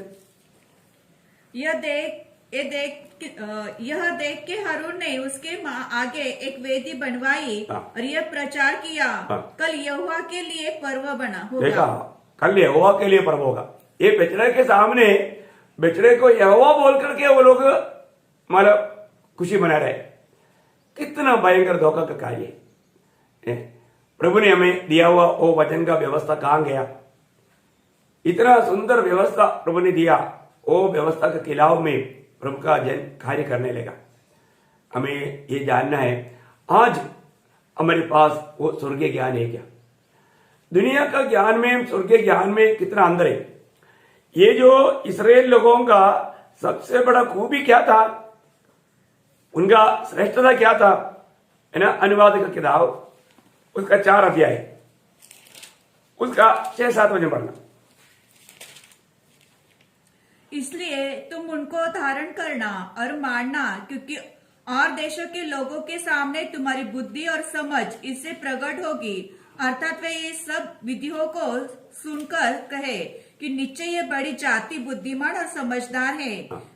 S2: यह देख के हारून ने उसके आगे एक वेदी बनवाई और यह प्रचार किया, कल यहोवा के लिए पर्व बना होगा।
S1: देखा, कल यहोवा के लिए पर्व होगा। ये बेचड़े के सामने बेचड़े को यहोवा बोल करके वो लोग मतलब खुशी मना रहे। कितना भयंकर धोखा का कार्य है। प्रभु ने हमें दिया हुआ वो वचन का व्यवस्था कहां गया? इतना सुंदर व्यवस्था प्रभु ने दिया, वो व्यवस्था के खिलाफ में प्रभु का जन कार्य करने लगा। हमें ये जानना है, आज हमारे पास वो स्वर्गीय ज्ञान है क्या? दुनिया का ज्ञान में स्वर्गीय ज्ञान में कितना अंदर है? ये जो इस्राएल लोगों का सबसे बड़ा खूबी क्या था, उनका श्रेष्ठता क्या था, है ना? अनुवाद का किताब उसका 4 अध्याय, उसका 6-7 वचन पढ़ना।
S2: इसलिए तुम उनको धारण करना और मानना, क्योंकि और देशों के लोगों के सामने तुम्हारी बुद्धि और समझ इससे प्रकट होगी। अर्थात वे ये सब विधियों को सुनकर कहे कि निश्चय ये बड़ी जाति बुद्धिमान और समझदार है।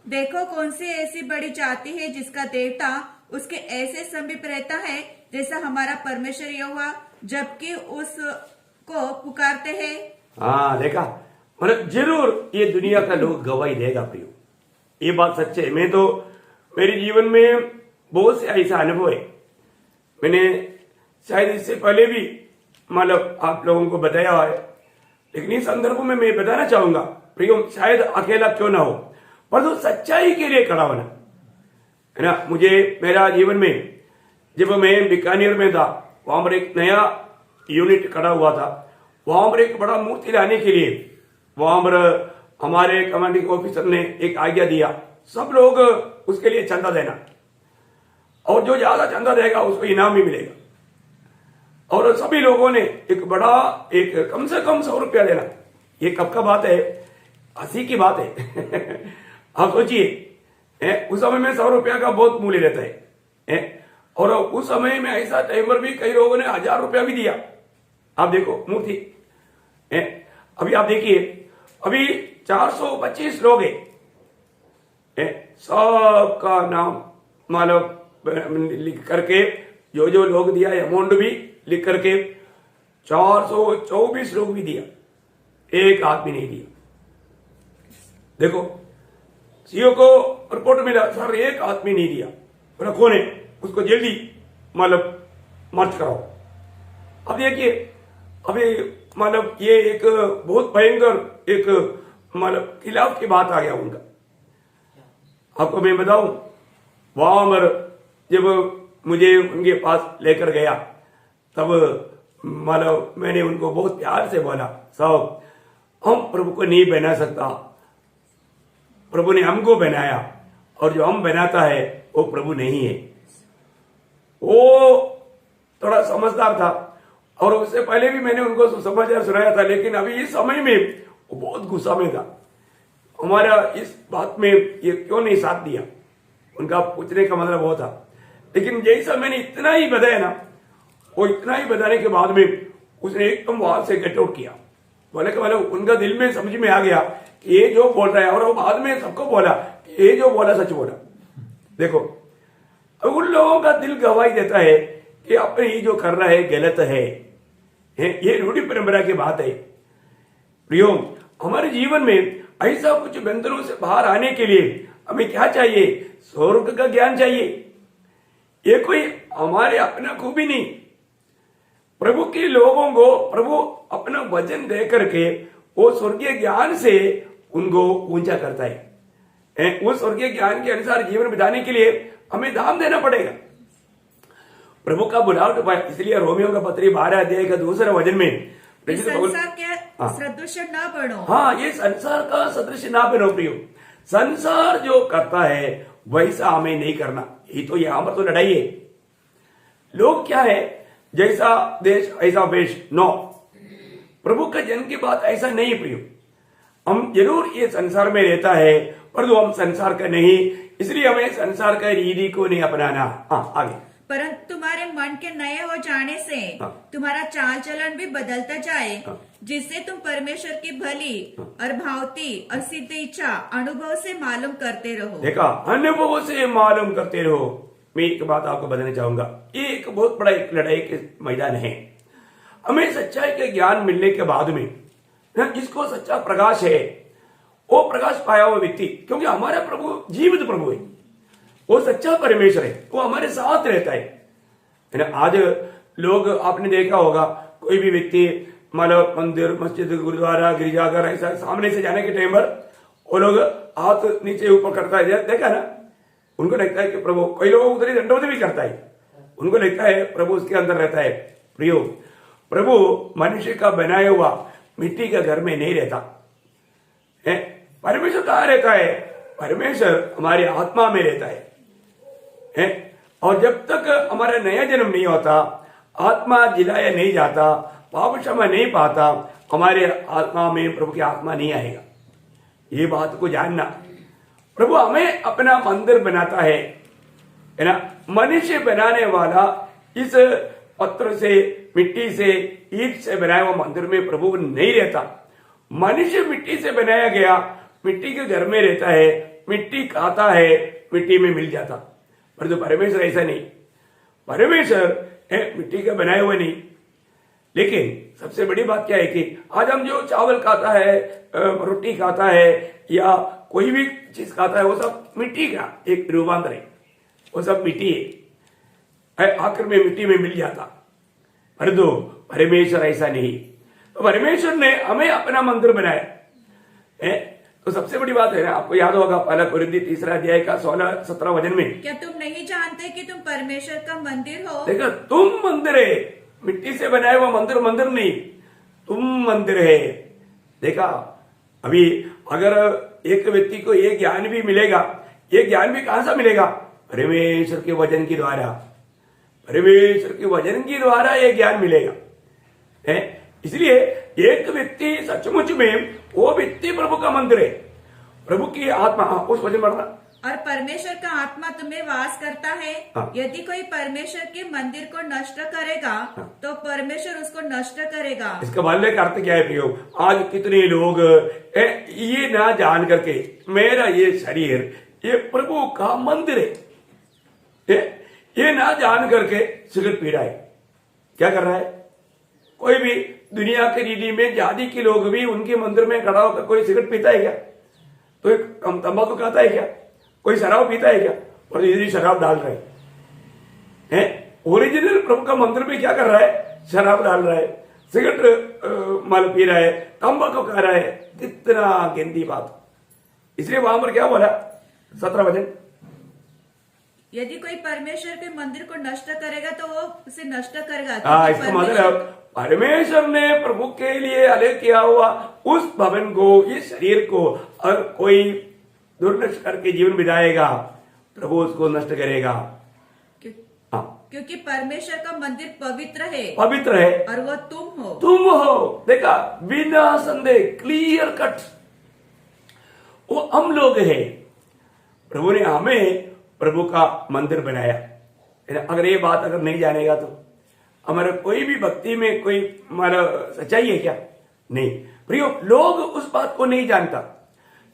S2: देखो कौन सी ऐसी बड़ी जाति है जिसका देवता उसके ऐसे समीप रहता है जैसा हमारा परमेश्वर यहोवा, जबकि उसको पुकारते हैं।
S1: देखा, मतलब जरूर ये दुनिया का लोग गवाही देगा प्रियो। ये बात सच है। मैं तो मेरे जीवन में बहुत से ऐसा अनुभव है। मैंने शायद इससे पहले भी मतलब आप लोगों को बताया है, लेकिन इस संदर्भ में मैं बताना चाहूंगा प्रियो, शायद अकेला क्यों ना हो, पर तो सच्चाई के लिए खड़ा होना है ना। मुझे मेरा जीवन में जब मैं बीकानेर में था, वहां पर एक नया यूनिट खड़ा हुआ था। वहां पर एक बड़ा मूर्ति लाने के लिए वहां पर हमारे कमांडिंग ऑफिसर ने एक आज्ञा दिया, सब लोग उसके लिए चंदा देना, और जो ज्यादा चंदा देगा उसको इनाम भी मिलेगा। और सभी लोगों ने एक कम से कम 100 रुपया देना। ये कब का बात है? 80 की बात है। आप सोचिए, उस समय में 100 रुपया का बहुत मूल्य रहता है। और उस समय में ऐसा टाइम पर भी कई लोगों ने 1000 रुपया भी दिया। आप देखो मूर्ति, अभी आप देखिए, अभी 425 लोग हैं। सबका नाम मतलब लिख करके, जो लोग दिया अमाउंट भी लिख करके 424 लोग भी दिया, एक आदमी नहीं दिया। देखो, सीओ को रिपोर्ट मिला, सर एक आदमी नहीं दिया। बोला कौन है? उसको जल्दी मतलब मार्च कराओ। अब देखिए, अभी मतलब ये एक बहुत भयंकर एक मतलब खिलाफ की बात आ गया उनका। आपको मैं बताऊं, वहां पर जब मुझे उनके पास लेकर गया, तब मतलब मैंने उनको बहुत प्यार से बोला, साहब हम प्रभु को नहीं बना सकता, प्रभु ने हमको बनाया, और जो हम बनाता है वो प्रभु नहीं है। वो थोड़ा समझदार था, और उससे पहले भी मैंने उनको समाचार सुनाया था, लेकिन अभी इस समय में वो बहुत गुस्सा में था। हमारा इस बात में ये क्यों नहीं साथ दिया, उनका पूछने का मतलब वो था। लेकिन जैसा मैंने इतना ही बताया ना, वो इतना ही बताने के बाद में उसने एकदम वहां से गेट आउट किया। बोले कि मतलब उनका दिल में समझ में आ गया कि ये जो बोल रहा है, और वो बाद में सबको बोला कि ये जो बोला सच बोला। देखो, उन लोगों का दिल गवाही देता है कि अपने ये जो कर रहा है गलत है, ये रूढ़ी परंपरा की बात है। प्रियो, हमारे जीवन में ऐसा कुछ बंधनों से बाहर आने के लिए हमें क्या चाहिए? स्वर्ग का ज्ञान चाहिए। ये कोई हमारे अपना खूबी नहीं, प्रभु के लोगों को प्रभु अपना वचन दे करके वो स्वर्गीय ज्ञान से उनको ऊंचा करता है। वो स्वर्गीय ज्ञान के अनुसार जीवन बिताने के लिए हमें दाम देना पड़ेगा। प्रभु का बुलावट पाए, इसलिए रोमियो का पत्री 12 अध्याय का दूसरा वचन में
S2: संसार के सदृश न बनो।
S1: हाँ, ये संसार का सदृश ना बनो। प्रियो, संसार जो करता है वैसा हमें नहीं करना। ये तो यहाँ पर तो लड़ाई है। लोग क्या है, जैसा देश ऐसा वेश। नो, प्रभु का जन की बात ऐसा नहीं। प्रियो, हम जरूर ये संसार में रहता है, परंतु हम संसार का नहीं, इसलिए हमें संसार का रीति को नहीं अपनाना। हाँ, आगे।
S2: परंतु तुम्हारे मन के नए हो जाने से तुम्हारा चाल चलन भी बदलता जाए, जिससे तुम परमेश्वर की भली और भावती और सिद्ध इच्छा अनुभव से मालूम करते रहो।
S1: देखा, अनुभव से मालूम करते रहो। मैं एक बात आपको बताना चाहूंगा, ये एक बहुत बड़ा एक लड़ाई के मैदान है। हमें सच्चाई के ज्ञान मिलने के बाद में जिसको सच्चा प्रकाश है, वो प्रकाश पाया हुआ व्यक्ति, क्योंकि हमारा प्रभु जीवित प्रभु है, वो सच्चा परमेश्वर है, वो हमारे साथ रहता है ना। आज लोग आपने देखा होगा, कोई भी व्यक्ति मतलब मंदिर, मस्जिद, गुरुद्वारा, गिरजाघर ऐसा सामने से जाने के टाइम पर वो लोग हाथ नीचे ऊपर करता है, देखा ना। उनको लगता है कि प्रभु, कई लोगों उधर ही दंडवत भी करता है, उनको लगता है प्रभु उसके अंदर रहता है। प्रियो, प्रभु मनुष्य का बनाया हुआ मिट्टी के घर में नहीं रहता है। परमेश्वर कहाँ रहता है? परमेश्वर हमारी आत्मा में रहता है। और जब तक हमारा नया जन्म नहीं होता, आत्मा जिलाया नहीं जाता, पाप क्षमा नहीं पाता, हमारे आत्मा में प्रभु की आत्मा नहीं आएगा। ये बात को जानना। प्रभु हमें अपना मंदिर बनाता है ना। मनुष्य बनाने वाला इस पत्थर से, मिट्टी से, ईंट से बनाया हुआ मंदिर में प्रभु नहीं रहता। मनुष्य मिट्टी से बनाया गया, मिट्टी के घर में रहता है, मिट्टी खाता है, मिट्टी में मिल जाता। परंतु परमेश्वर ऐसा नहीं। परमेश्वर मिट्टी का बनाए हुए नहीं। लेकिन सबसे बड़ी बात क्या है कि आज हम जो चावल खाता है, रोटी खाता है, या कोई भी चीज खाता है, वो सब मिट्टी का एक रूपांतर है। वो सब मिट्टी है, आखिर में मिट्टी में मिल जाता। परंतु परमेश्वर ऐसा नहीं। तो परमेश्वर ने हमें अपना मंदिर बनाया है। तो सबसे बड़ी बात है ना, आपको याद होगा पहला कुरिन्थी 3 अध्याय का 16-17 वचन में,
S2: क्या तुम नहीं जानते कि तुम परमेश्वर का मंदिर हो?
S1: देखा, तुम मंदिर है। मिट्टी से बनाया हुआ मंदिर मंदिर नहीं, तुम मंदिर है। देखा, अभी अगर एक व्यक्ति को ये ज्ञान भी मिलेगा, ये ज्ञान भी कहां से मिलेगा? परमेश्वर के वचन के द्वारा। परमेश्वर के वचन के द्वारा ये ज्ञान मिलेगा है। इसलिए एक व्यक्ति सचमुच में, वो व्यक्ति प्रभु का मंदिर है, प्रभु की आत्मा। उस वचन पढ़ना।
S2: और परमेश्वर का आत्मा तुम्हें वास करता है।
S1: हाँ।
S2: यदि कोई परमेश्वर के मंदिर को नष्ट करेगा, तो परमेश्वर उसको नष्ट करेगा।
S1: इसका बोलने का अर्थ क्या है प्रियो? आज कितने लोग ये ना जान करके, मेरा ये शरीर ये प्रभु का मंदिर है, ये ना जान करके सिगरेट पी रहा है। क्या कर रहा है? कोई भी दुनिया के रीति में जाति के लोग भी उनके मंदिर में खड़ा होकर कोई सिगरेट पीता है क्या? तो एक तंबाकू खाता है क्या? कोई शराब पीता है क्या? और यदि शराब डाल रहे हैं, ओरिजिनल प्रभु का मंदिर में क्या कर रहा है? शराब डाल रहा है, सिगरेट माल पी रहा है, तंबाकू खा रहा है। कितना गंदी बात। इसलिए वहां पर क्या बोला? 17 वचन,
S2: यदि कोई परमेश्वर के मंदिर को नष्ट करेगा तो वो उसे नष्ट करेगा।
S1: इसका मतलब परमेश्वर ने प्रभु के लिए अलग किया हुआ उस भवन को, इस शरीर को, और कोई दुर्नष्ट करके जीवन बिताएगा, प्रभु उसको नष्ट करेगा।
S2: क्योंकि परमेश्वर का मंदिर पवित्र है,
S1: पवित्र है,
S2: और वो तुम हो।
S1: तुम हो। देखा, बिना संदेह, क्लियर कट, वो हम लोग हैं। प्रभु ने हमें प्रभु का मंदिर बनाया। अगर ये बात अगर नहीं जानेगा तो हमारे कोई भी भक्ति में कोई हमारा सच्चाई है क्या? नहीं। प्रियो, लोग उस बात को नहीं जानता।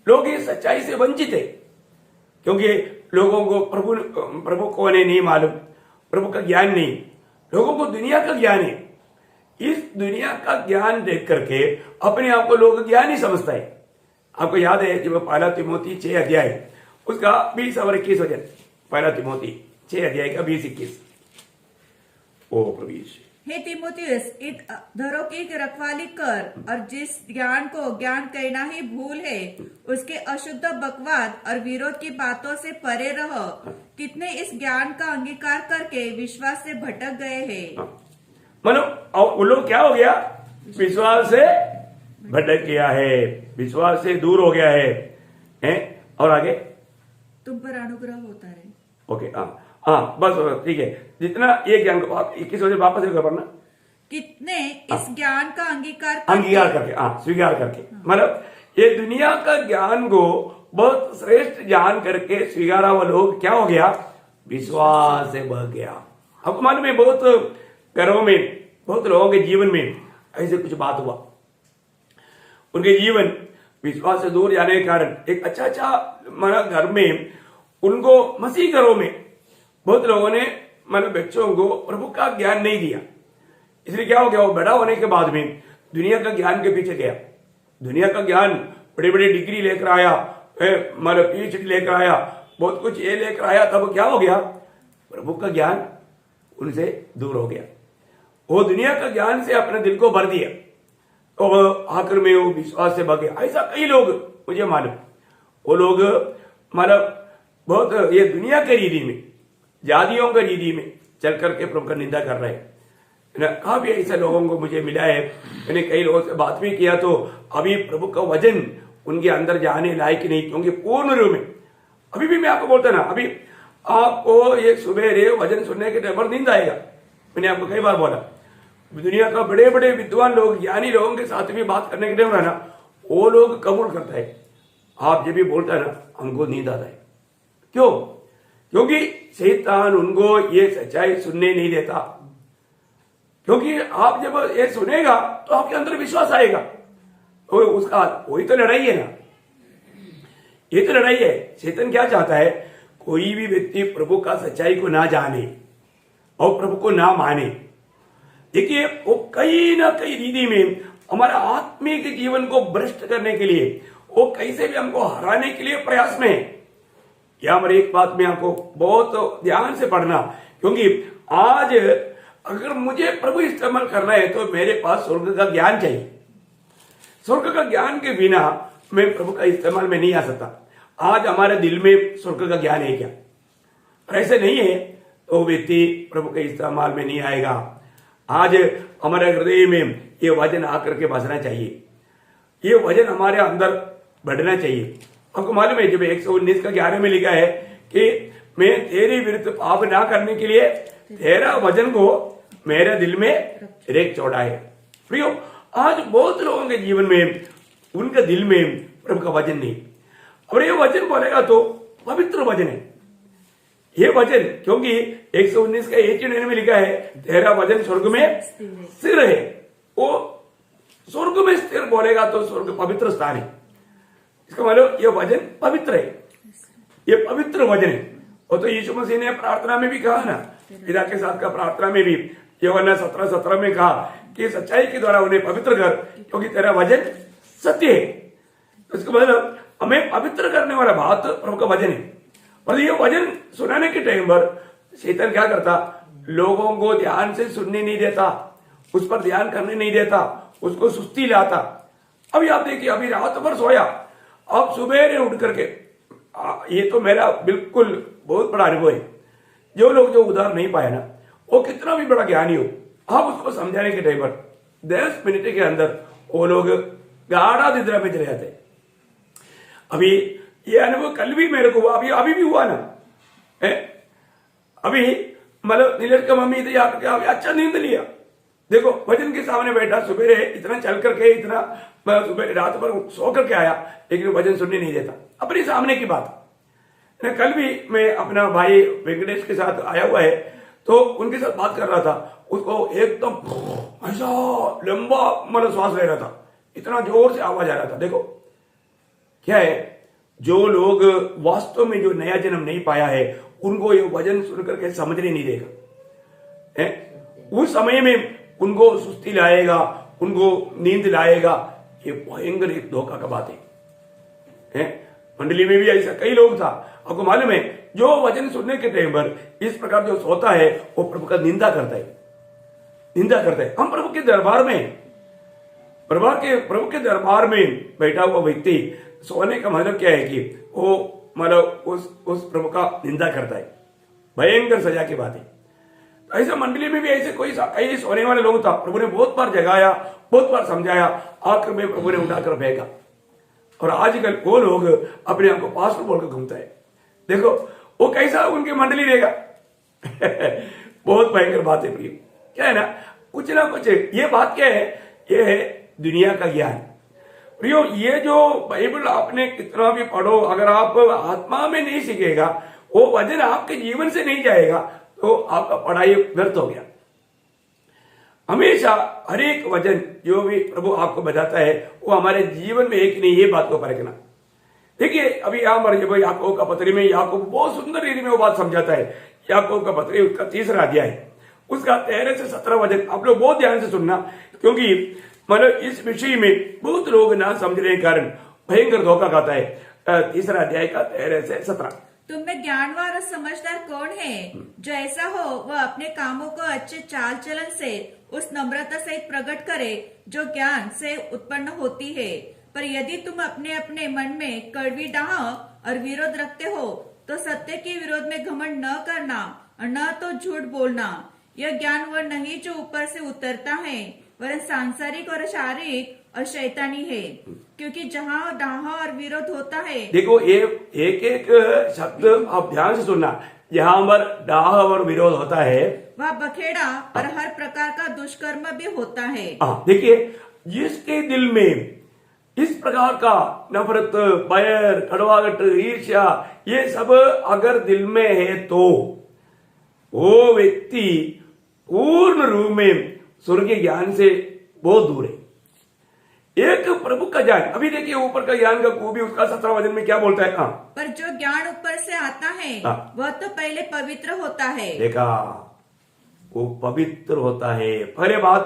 S1: लोग इस सच्चाई से वंचित है, क्योंकि लोगों को प्रभु को नहीं मालूम, प्रभु का ज्ञान नहीं। लोगों को दुनिया का ज्ञान है। इस दुनिया का ज्ञान देख करके अपने आप को लोग ज्ञानी समझता है। आपको याद है जब पहला तिमोथी 6 अध्याय उसका 20 और 21 वचन, पहला तिमोथी 6 अध्याय का 20-21। ओ प्रभु यीशु।
S2: हे तीमुथियुस, इन अधरों की रखवाली कर और जिस ज्ञान को ज्ञान कहना ही भूल है उसके अशुद्ध बकवाद और विरोध की बातों से परे रहो। कितने इस ज्ञान का अंगीकार करके विश्वास से भटक गए हैं।
S1: मतलब वो लोग क्या हो गया, विश्वास से भटक गया है, विश्वास से दूर हो गया है? और आगे
S2: तुम पर अनुग्रह होता रहे।
S1: ओके, हाँ बस ठीक है। जितना ये ज्ञान को आप 21 वजह वापस पढ़ना,
S2: कितने इस ज्ञान का अंगीकार
S1: करके, हाँ स्वीकार करके, मतलब ये दुनिया का ज्ञान को बहुत श्रेष्ठ ज्ञान करके स्वीकारा हुआ लोग क्या हो गया, विश्वास से बह गया। आपको मालूम है बहुत घरों में, बहुत लोगों के जीवन में ऐसे कुछ बात हुआ, उनके जीवन विश्वास से दूर जाने के कारण एक अच्छा मतलब घर में उनको मसीह घरों में बहुत लोगों ने मतलब बच्चों को प्रभु का ज्ञान नहीं दिया। इसलिए क्या हो गया, वो बड़ा होने के बाद में दुनिया का ज्ञान के पीछे गया। दुनिया का ज्ञान, बड़े बड़े डिग्री लेकर आया, मतलब PhD लेकर आया, बहुत कुछ ये लेकर आया, तब क्या हो गया, प्रभु का ज्ञान उनसे दूर हो गया। वो दुनिया का ज्ञान से अपने दिल को भर दिया, तो आखिर में वो विश्वास से भागे। ऐसा कई लोग मुझे मालूम, वो लोग मतलब बहुत ये दुनिया के रीति में, जातियों के रीति में चल करके प्रभु का निंदा कर रहे हैं। काफी ऐसे लोगों को मुझे मिला है, मैंने कई लोगों से बात भी किया, तो अभी प्रभु का वचन उनके अंदर जाने लायक नहीं, क्योंकि पूर्ण रूप में अभी भी मैं आपको बोलता ना, अभी आपको ये सुबह वचन सुनने के टाइम पर नींद आएगा। मैंने आपको कई बार बोला, दुनिया का बड़े बड़े विद्वान लोग, ज्ञानी लोगों के साथ भी बात करने के टाइम ना, वो लोग कबूल करता है। आप जब भी बोलता है ना, हमको नींद आता है। क्यों? क्योंकि शैतान उनको ये सच्चाई सुनने नहीं देता। क्योंकि आप जब ये सुनेगा तो आपके अंदर विश्वास आएगा, तो उसका वही तो लड़ाई है ना, ये तो लड़ाई है। शैतान क्या चाहता है, कोई भी व्यक्ति प्रभु का सच्चाई को ना जाने और प्रभु को ना माने। देखिए, वो कहीं ना कहीं रीति में हमारा आत्मिक जीवन को भ्रष्ट करने के लिए, वो कैसे भी हमको हराने के लिए प्रयास में है। यहाँ पर एक बात में आपको बहुत ध्यान से पढ़ना, क्योंकि आज अगर मुझे प्रभु इस्तेमाल करना है तो मेरे पास स्वर्ग का ज्ञान चाहिए। स्वर्ग का ज्ञान के बिना मैं प्रभु का इस्तेमाल में नहीं आ सकता। आज हमारे दिल में स्वर्ग का ज्ञान है क्या? और ऐसे नहीं है तो व्यक्ति प्रभु के इस्तेमाल में नहीं आएगा। आज हमारे हृदय में ये वचन आकर के बसना चाहिए, ये वचन हमारे अंदर बढ़ना चाहिए। आपको मालूम है, जब 119 का 11 में लिखा है कि मैं तेरे विरुद्ध पाप ना करने के लिए तेरा वचन को मेरे दिल में रेख चौड़ा है। प्रियो, आज बहुत लोगों के जीवन में उनके दिल में प्रभु का वचन नहीं, और ये वचन बोलेगा तो पवित्र वचन है ये वचन, क्योंकि 119 का 1 में लिखा है तेरा वचन स्वर्ग में स्थिर है। वो स्वर्ग में स्थिर बोलेगा तो स्वर्ग पवित्र स्थान है। इसका मतलब ये वचन पवित्र है, ये पवित्र वचन है। और तो यीशु मसीह ने प्रार्थना में भी कहा ना, पिता के साथ का प्रार्थना में भी यूहन्ना 17:17 में कहा कि सच्चाई के द्वारा उन्हें पवित्र कर, क्योंकि तेरा वचन सत्य है। तो इसका मतलब हमें पवित्र करने वाला बात प्रभु का वचन है। और ये वचन सुनाने के टाइम पर शैतान क्या करता, लोगों को ध्यान से सुनने नहीं देता, उस पर ध्यान करने नहीं देता, उसको सुस्ती लाता। अभी आप देखिए, अभी रात भर सोया, अब सुबह उठ करके, ये तो मेरा बिल्कुल बहुत बड़ा अनुभव है। जो लोग जो उधार नहीं पाए ना, वो कितना भी बड़ा ज्ञानी हो, आप उसको समझाने के टाइम पर 10 मिनट के अंदर वो लोग गाढ़ा निद्रा में चले जाते। अभी ये अनुभव कल भी मेरे को हुआ, अभी भी हुआ ना है। अभी मतलब नीलज का मम्मी इधर आकर अच्छा नींद लिया, देखो वचन के सामने बैठा, सुबह इतना चल करके, इतना सुबह रात भर सो करके आया, लेकिन वचन सुनने नहीं देता। अपने सामने की बात, कल भी मैं अपना भाई वेंकटेश के साथ आया हुआ है, तो उनके साथ बात कर रहा था, उसको एकदम ऐसा लंबा मतलब श्वास ले रहा था, इतना जोर से आवाज आ रहा था। देखो क्या है, जो लोग वास्तव में जो नया जन्म नहीं पाया है, उनको ये वचन सुन करके समझने नहीं देगा। उस समय में उनको सुस्ती लाएगा, उनको नींद लाएगा। ये भयंकर एक धोखा का बात है। मंडली में भी ऐसा कई लोग था, आपको मालूम है, जो वचन सुनने के टाइम पर इस प्रकार जो सोता है वो प्रभु का निंदा करता है, निंदा करता है। हम प्रभु के दरबार में, प्रभु के दरबार में बैठा हुआ व्यक्ति सोने का मतलब क्या है कि वो मतलब उस प्रभु का निंदा करता है। भयंकर सजा की बात है। ऐसा मंडली में भी ऐसे कई सोने वाले लोग था, प्रभु ने बहुत बार जगाया, बहुत बार समझाया, आखिर में प्रभु ने उठाकर फेंका। और आजकल वो लोग अपने आप को पास्टर बोलकर घूमता है। देखो वो कैसा उनकी मंडली रहेगा। बहुत भयंकर बात है प्रिय। क्या है ना कुछ, ये बात क्या है, ये है दुनिया का ज्ञान। प्रियो, ये जो बाइबल आपने कितना भी पढ़ो, अगर आप आत्मा में नहीं सीखेगा, वो वचन आपके जीवन से नहीं जाएगा, तो आपका पढ़ाई व्यर्थ हो गया। हमेशा हर एक वचन जो भी प्रभु आपको बताता है वो हमारे जीवन में एक नहीं, ये बात को परखना। देखिए अभी यहाँ पर याकूब का पत्री में याकूब बहुत सुंदर रीति में वो बात समझाता है। याकूब का पत्री उसका 3रा अध्याय है, उसका 13 से 17 वचन आप लोग बहुत ध्यान से सुनना, क्योंकि मतलब इस विषय में बहुत लोग ना समझने के कारण भयंकर धोखा खाता है। 3रा अध्याय का 13 से 17।
S2: तुम में ज्ञानवान और समझदार कौन है? जो ऐसा हो वह अपने कामों को अच्छे चाल चलन से उस नम्रता सहित प्रकट करे जो ज्ञान से उत्पन्न होती है। पर यदि तुम अपने अपने मन में कड़वी डाह और विरोध रखते हो तो सत्य के विरोध में घमंड न करना और न तो झूठ बोलना। यह ज्ञान वह नहीं जो ऊपर से उतरता है, वरन सांसारिक और शारीरिक और शैतानी है, क्योंकि जहाँ डाह और विरोध होता है। देखो
S1: एक एक शब्द आप ध्यान से सुनना। जहाँ पर डाह और विरोध होता है
S2: वह बखेड़ा और हर प्रकार का दुष्कर्म भी होता है।
S1: देखिए जिसके दिल में इस प्रकार का नफरत, बैर, कड़वाहट, ईर्ष्या, ये सब अगर दिल में है तो वो व्यक्ति पूर्ण रूप में स्वर्गीय ज्ञान से बहुत दूर है। एक प्रभु का ज्ञान, अभी देखिए ऊपर का ज्ञान का खूबी उसका 17 वचन में क्या बोलता है।
S2: पर जो ज्ञान ऊपर से आता है वह तो पहले पवित्र होता है।
S1: देखा, वो पवित्र होता है। पहले बात,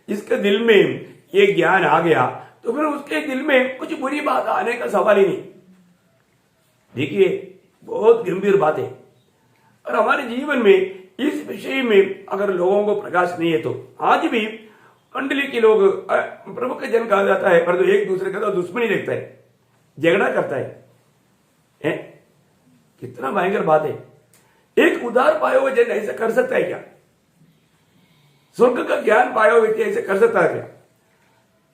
S1: जिसके दिल में ये ज्ञान आ गया तो फिर उसके दिल में कुछ बुरी बात आने का सवाल ही नहीं। देखिए बहुत गंभीर बात है। और हमारे जीवन में इस विषय में अगर लोगों को प्रकाश नहीं है तो आज भी मंडली के लोग प्रभु का जन कहा जाता है, पर तो एक दूसरे का तो दुश्मनी रखता है, झगड़ा करता है। कितना भयंकर बात है। एक उदार पाया हुआ जन ऐसा कर सकता है क्या? स्वर्ग का ज्ञान पाया हुआ व्यक्ति ऐसे कर सकता है क्या?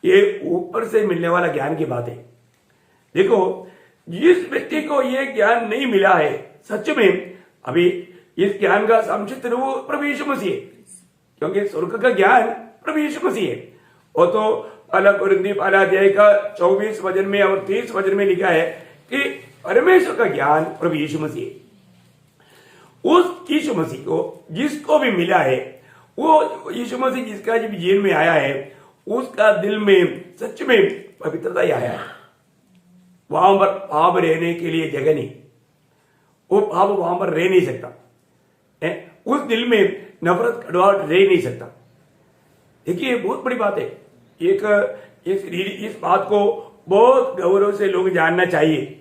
S1: ये ऊपर से मिलने वाला ज्ञान की बात है। देखो जिस व्यक्ति को ये ज्ञान नहीं मिला है, सच में अभी इस ज्ञान का संक्षिप्त रूप प्रभु यीशु मसीह है, क्योंकि स्वर्ग का ज्ञान प्रभु यीशु मसीह है। वो तो अलग कुरिन्थी पहला अध्याय का 24 वचन में और 30 वचन में लिखा है कि परमेश्वर का ज्ञान प्रभु यीशु मसीह है। उस यीशु मसीह को जिसको भी मिला है, वो यीशु मसीह जिसका जब जीवन में आया है, उसका दिल में सच में पवित्रता ही आया है। वहां पर पाप रहने के लिए जगह नहीं, वो पाप वहां पर रह नहीं सकता है। उस दिल में नफरत, कड़वाहट रह नहीं सकता। देखिए बहुत बड़ी बात है। इस बात को बहुत गौरव से लोग जानना चाहिए,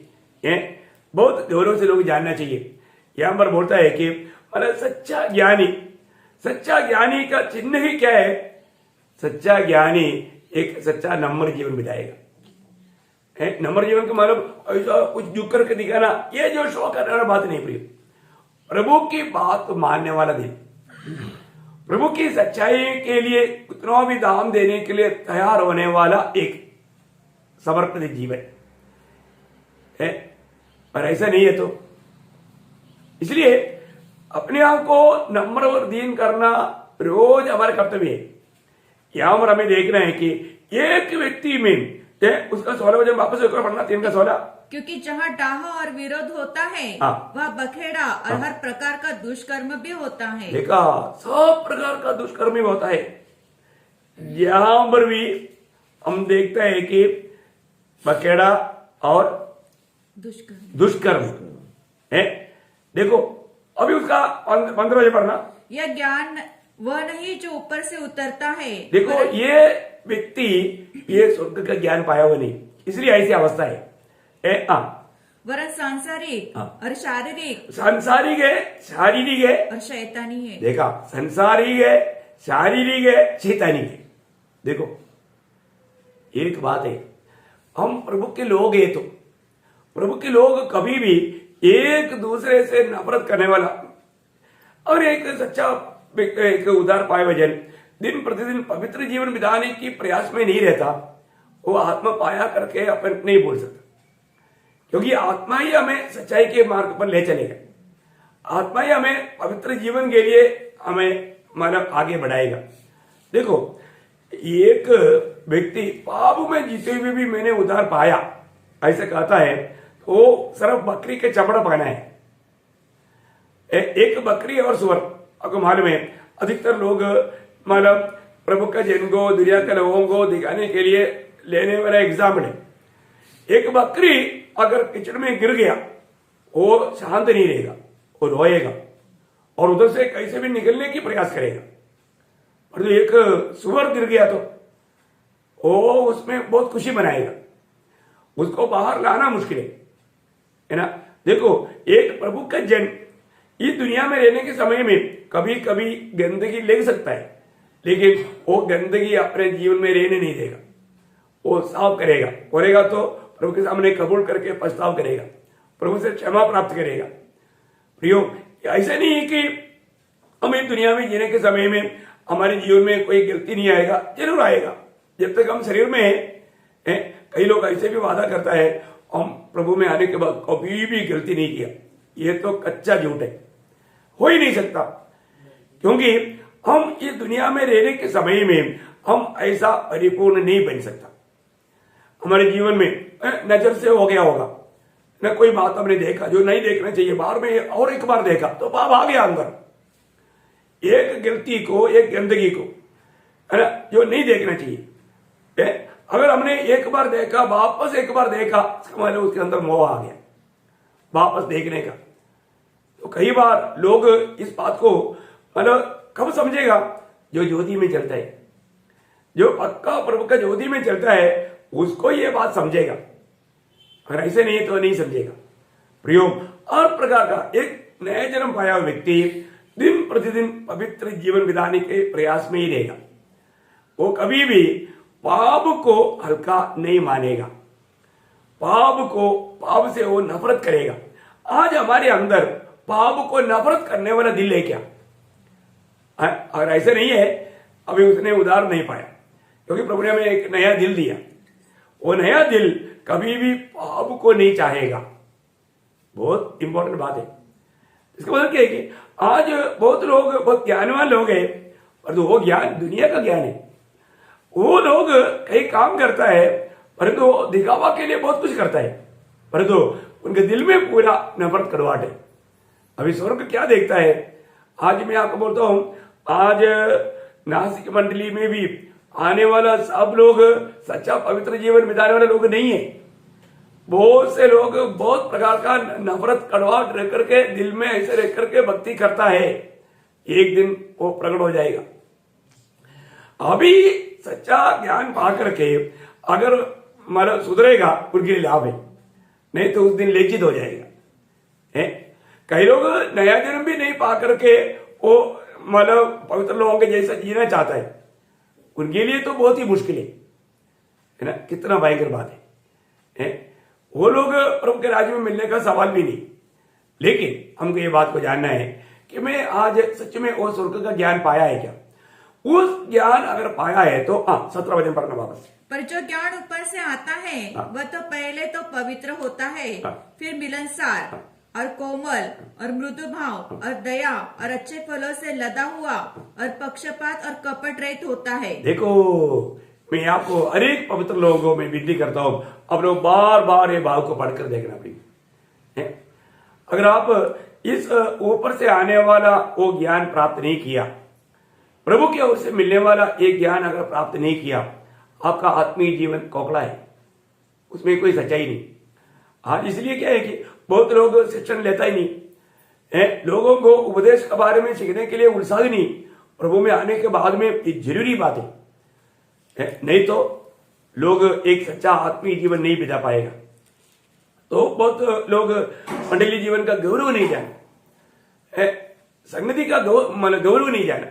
S1: बहुत गौरव से लोग जानना चाहिए। यहां पर बोलता है कि मतलब सच्चा ज्ञानी का चिन्ह ही क्या है? सच्चा ज्ञानी एक सच्चा नम्र जीवन बिताएगा। नम्र जीवन का मतलब ऐसा कुछ झुक करके दिखाना, ये जो शो करने वाला बात नहीं प्रिय। प्रभु की बात मानने वाला दिल, प्रभु की सच्चाई के लिए कितना भी दाम देने के लिए तैयार होने वाला एक समर्पित जीवन है। पर ऐसा नहीं है तो इसलिए अपने आप को नम्र और दीन करना रोज हमारा कर्तव्य है। यहां पर हमें देखना है कि एक व्यक्ति में उसका 16 वचन वापस पढ़ना, 3 का 16।
S2: क्योंकि जहाँ डाह और विरोध होता है वह बखेड़ा और हर प्रकार का दुष्कर्म भी होता है।
S1: देखा, सब प्रकार का दुष्कर्म भी होता है। यहां पर भी हम देखते हैं कि बखेड़ा और दुष्कर्म है। देखो अभी उसका 15 वचन पढ़ना।
S2: यह ज्ञान वह नहीं जो ऊपर से उतरता है।
S1: देखो ये व्यक्ति ये स्वर्ग का ज्ञान पाया हुआ नहीं, इसलिए ऐसी अवस्था है।
S2: वरन सांसारिक
S1: हाँ।
S2: और शारीरिक
S1: सांसारिक है, शारीरिक है,
S2: और शैतानी है।
S1: देखा, संसारिक है, शारीरिक है, शैतानी है। देखो एक बात है, हम प्रभु के लोग हैं तो प्रभु के लोग कभी भी एक दूसरे से नफरत करने वाला और एक सच्चा एक उदार पाए वजन दिन प्रतिदिन पवित्र जीवन बिताने की प्रयास में नहीं रहता, वो आत्मा पाया करके अपन नहीं बोल सकता, क्योंकि आत्मा ही हमें सच्चाई के मार्ग पर ले चलेगा, आत्मा ही हमें पवित्र जीवन के लिए हमें मानव आगे बढ़ाएगा। देखो एक व्यक्ति पाप में जीते हुए भी मैंने उद्धार पाया ऐसे कहता है, तो सिर्फ बकरी के चमड़ा पहना है। एक बकरी और सुअर, आपको मालूम है अधिकतर लोग मतलब प्रभु का जन को दुनिया के लोगों को दिखाने के लिए लेने वाला एग्जाम्पल है। एक बकरी अगर कीचड़ में गिर गया वो शांत नहीं रहेगा, वो रोएगा और उधर से कैसे भी निकलने की प्रयास करेगा। और जो एक सुअर गिर गया तो वो उसमें बहुत खुशी मनाएगा, उसको बाहर लाना मुश्किल है ना। देखो एक प्रभु का जन इस दुनिया में रहने के समय में कभी कभी गंदगी ले सकता है, लेकिन वो गंदगी अपने जीवन में रहने नहीं देगा, वो साफ करेगा तो प्रभु के सामने कबूल करके पछताव करेगा, प्रभु से क्षमा प्राप्त करेगा। प्रियो, ऐसा नहीं है कि हम इस दुनिया में जीने के समय में हमारे जीवन में कोई गलती नहीं आएगा, जरूर आएगा। जब तक हम शरीर में हैं, कई लोग ऐसे भी वादा करता है हम प्रभु में आने के बाद कभी भी गलती नहीं किया, ये तो कच्चा झूठ है, हो ही नहीं सकता, क्योंकि हम इस दुनिया में रहने के समय में हम ऐसा परिपूर्ण नहीं बन सकता। हमारे जीवन में नजर से हो गया होगा न, कोई बात हमने देखा जो नहीं देखना चाहिए, बाहर में और एक बार देखा तो पाप आ गया अंदर। एक गलती को, एक गंदगी को है ना जो नहीं देखना चाहिए, अगर हमने एक बार देखा वापस एक बार देखा, इसका मतलब उसके अंदर मोह आ गया वापस देखने का। तो कई बार लोग इस बात को मतलब कब समझेगा, जो ज्योति में चलता है, जो पक्का प्रभु का ज्योति में चलता है उसको ये बात समझेगा, अगर ऐसे नहीं तो नहीं समझेगा। प्रियो, हर प्रकार का एक नया जन्म पाया हुआ व्यक्ति दिन प्रतिदिन पवित्र जीवन बिताने के प्रयास में ही रहेगा, वो कभी भी पाप को हल्का नहीं मानेगा, पाप से वो नफरत करेगा। आज हमारे अंदर पाप को नफरत करने वाला दिल है क्या? अगर ऐसे नहीं है, अभी उसने उद्धार नहीं पाया, क्योंकि प्रभु ने हमें एक नया दिल दिया, वो नया दिल कभी भी पाप को नहीं चाहेगा। बहुत इंपॉर्टेंट बात है। इसका मतलब क्या है कि आज बहुत लोग बहुत ज्ञानवान लोग हैं, परंतु वो ज्ञान दुनिया का ज्ञान है। वो लोग कई काम करता है परंतु वो दिखावा के लिए बहुत कुछ करता है, परंतु उनके दिल में पूरा नफरत कड़वाहट है। अभी स्वर्ग क्या देखता है? आज मैं आपको बोलता हूं, आज नासिक मंडली में भी आने वाला सब लोग सच्चा पवित्र जीवन बिताने वाले लोग नहीं है। बहुत से लोग बहुत प्रकार का नफरत कड़वाहट रह करके दिल में ऐसे रह करके भक्ति करता है, एक दिन वो प्रकट हो जाएगा। अभी सच्चा ज्ञान पा करके अगर मतलब सुधरेगा उनके लिए लाभ है, नहीं तो उस दिन लज्जित हो जाएगा। है कई लोग नया जन्म भी नहीं पा करके वो मतलब पवित्र लोगों के जैसा जीना चाहता है, उनके लिए तो बहुत ही मुश्किल है ना। कितना भयंकर बात है। वो लोग प्रभु के राज्य में मिलने का सवाल भी नहीं। लेकिन हमको ये बात को जानना है कि मैं आज सच में वो स्वर्ग का ज्ञान पाया है क्या? उस ज्ञान अगर पाया है तो 17 वचन पढ़ना वापस।
S2: पर जो ज्ञान ऊपर से आता है वह तो पहले तो पवित्र होता है, फिर मिलनसार और कोमल और मृदु भाव और दया और अच्छे फलों से लदा हुआ और पक्षपात और कपट रहित होता है।
S1: देखो, मैं आपको अनेक पवित्र लोगों में विनती करता हूं, अब लोग बार बार ये भाव को पढ़कर देखना प्लीज। अगर आप इस ऊपर से आने वाला वो ज्ञान प्राप्त नहीं किया, प्रभु की ओर से मिलने वाला एक ज्ञान अगर प्राप्त नहीं किया, आपका आत्मीय जीवन खोखला है, उसमें कोई सच्चाई नहीं। आज इसलिए क्या है कि बहुत लोग शिक्षण लेता ही नहीं है, लोगों को उपदेश के बारे में सीखने के लिए उत्साह नहीं, प्रभु में आने के बाद में ये जरूरी बात है, नहीं तो लोग एक सच्चा आत्मीय जीवन नहीं बिता पाएगा। तो बहुत लोग मंडली जीवन का गौरव नहीं जाना, संगति का गौरव नहीं जाना।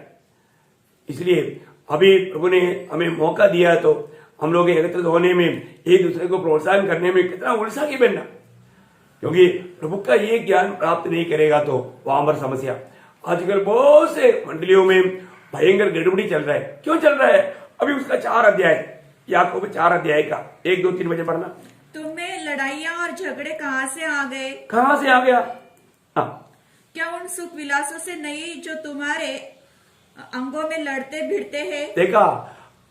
S1: इसलिए अभी प्रभु ने हमें मौका दिया तो हम लोग एकत्रित होने में, एक दूसरे को प्रोत्साहन करने में कितना उत्साही बनना, क्योंकि प्रभु का ये ज्ञान प्राप्त नहीं करेगा तो वहां पर समस्या। आजकल बहुत से मंडलियों में भयंकर गड़बड़ी चल रहा है। क्यों चल रहा है? अभी उसका 4 अध्याय, याकूब 4 अध्याय का 1, 2, 3 बजे पढ़ना।
S2: तुम्हें लड़ाइयाँ और झगड़े कहाँ से आ गए?
S1: कहां से आ गया? हाँ,
S2: क्या उन सुख विलासों से नहीं जो तुम्हारे अंगों में लड़ते भिड़ते हैं?
S1: देखा,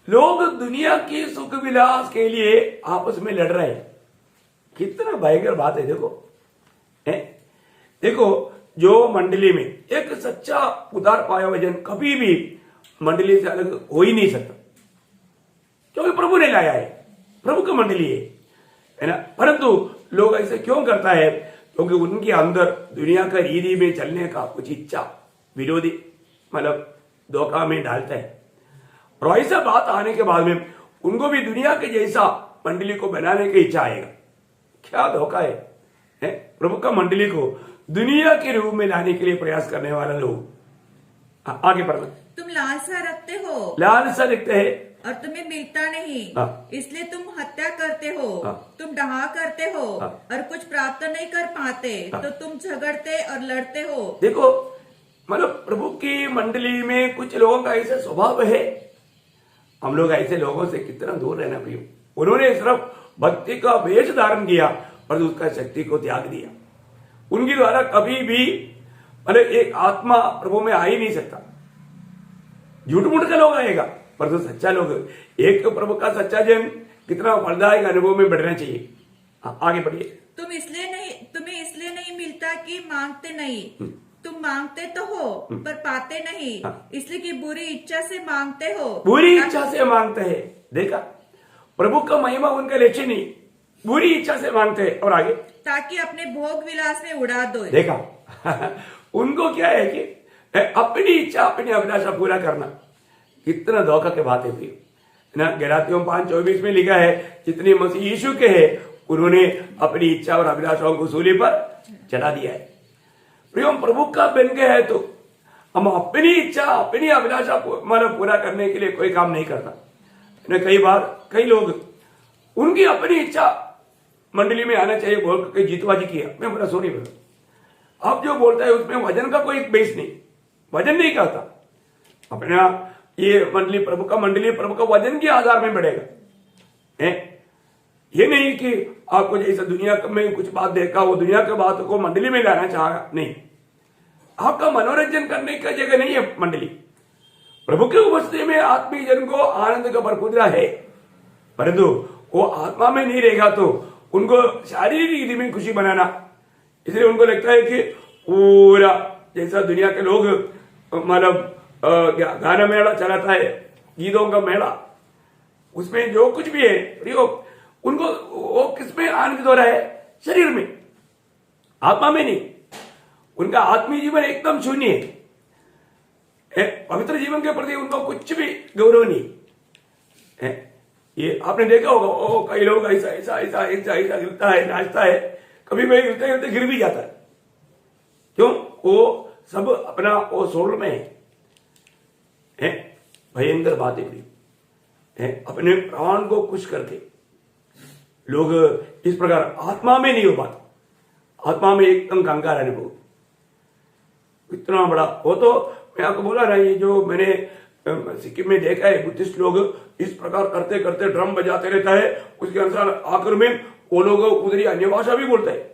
S1: लोग दुनिया की सुख विलास के लिए आपस में लड़ रहे हैं। कितना भयंकर बात है। देखो जो मंडली में एक सच्चा उदार पाया वजन कभी भी मंडली से अलग हो ही नहीं सकता, क्योंकि प्रभु ने लाया है, प्रभु का मंडली है ना। परंतु लोग ऐसे क्यों करता है? क्योंकि उनके अंदर दुनिया का रीति में चलने का कुछ इच्छा विरोधी धोखा में डालता है। और ऐसा बात आने के बाद में उनको भी दुनिया के जैसा मंडली को बनाने की इच्छा आएगा। क्या धोखा है? प्रभु का मंडली को दुनिया के रूप में लाने के लिए प्रयास करने वाला लोग। आगे पढ़ना।
S2: तुम लालसा रखते हो,
S1: लालसा रखते हैं
S2: और तुम्हें मिलता नहीं, इसलिए तुम हत्या करते हो। तुम डहा करते हो और कुछ प्राप्त नहीं कर पाते, तो तुम झगड़ते और लड़ते हो।
S1: देखो प्रभु की मंडली में कुछ लोगों का ऐसा स्वभाव है। हम लोग ऐसे लोगों से कितना दूर रहना प्रिय। उन्होंने सिर्फ भक्ति का वेश धारण किया पर उसका शक्ति को त्याग दिया। उनके द्वारा कभी भी एक आत्मा प्रभु में आ ही नहीं सकता। झूठ मूठ का लोग आएगा, पर जो सच्चा लोग, एक तो प्रभु का सच्चा जन कितना फलदायक अनुभव में बढ़ना चाहिए। आगे बढ़िए।
S2: तुम्हें इसलिए नहीं मिलता कि मांगते नहीं। तुम मांगते तो हो पर पाते नहीं, इसलिए कि बुरी इच्छा से मांगते हो।
S1: बुरी इच्छा से मांगते हैं। देखा, प्रभु का महिमा उनका लक्ष्य नहीं, बुरी इच्छा से मांगते हैं। और आगे, ताकि
S2: अपने भोग विलास में उड़ा दो।
S1: देखा उनको क्या है कि अपनी इच्छा अपनी अभिलाषा पूरा करना। कितना धोखा के बात है प्रिय ना। गलातियों 5:24 में लिखा है, जितने मसीह यीशु के हैं उन्होंने अपनी इच्छा और अभिलाषाओं को सूली पर चढ़ा दिया है। प्रिय, प्रभु का बन गए है तो हम अपनी इच्छा अपनी अभिलाषा पूरा करने के लिए कोई काम नहीं करता। कई बार कई लोग उनकी अपनी इच्छा मंडली में आना चाहिए बोल के जीतबाजी किया। मैं बोला सोनी बोला, अब जो बोलता है उसमें वजन का कोई बेस नहीं, वजन नहीं करता अपना। ये मंडली प्रभु का वजन के आधार में बढ़ेगा। ये नहीं कि आपको जैसा दुनिया में कुछ बात देखा वो दुनिया के बात को मंडली में लाना चाहा, नहीं। आपका मनोरंजन करने का जगह नहीं है मंडली। प्रभु के उपस्थिति में आत्मीय जन को आनंद का भरपूर है, परंतु वो आत्मा में नहीं रहेगा तो उनको शारीरिक रीति में खुशी बनाना। इसलिए उनको लगता है कि पूरा जैसा दुनिया के लोग गाना मेला चलाता है, गीतों का मेला, उसमें जो कुछ भी है उनको वो किसमें आनंदित हो रहा है? शरीर में, आत्मा में नहीं। उनका आत्मीय जीवन एकदम शून्य है। पवित्र जीवन के प्रति उनको कुछ भी गौरव नहीं है। ये आपने देखा होगा, कई लोग ऐसा ऐसा ऐसा ऐसा ऐसा गिरता है, नाचता है, कभी कभी गिरते गिरते गिर भी जाता है। क्यों? वो सब अपना वो सोल में है। भयंकर बातें है। अपने प्राण को खुश करके लोग इस प्रकार आत्मा में नहीं हो पाता। आत्मा में एकदम कंगाल अनुभव इतना बड़ा वो तो मैं आपको बोला ना, ये जो मैंने सिक्किम में देखा है, बुद्धिस्ट लोग इस प्रकार करते करते ड्रम बजाते रहता है, उसके अनुसार आखिर में वो लोग उधरी अन्य भाषा भी बोलते हैं।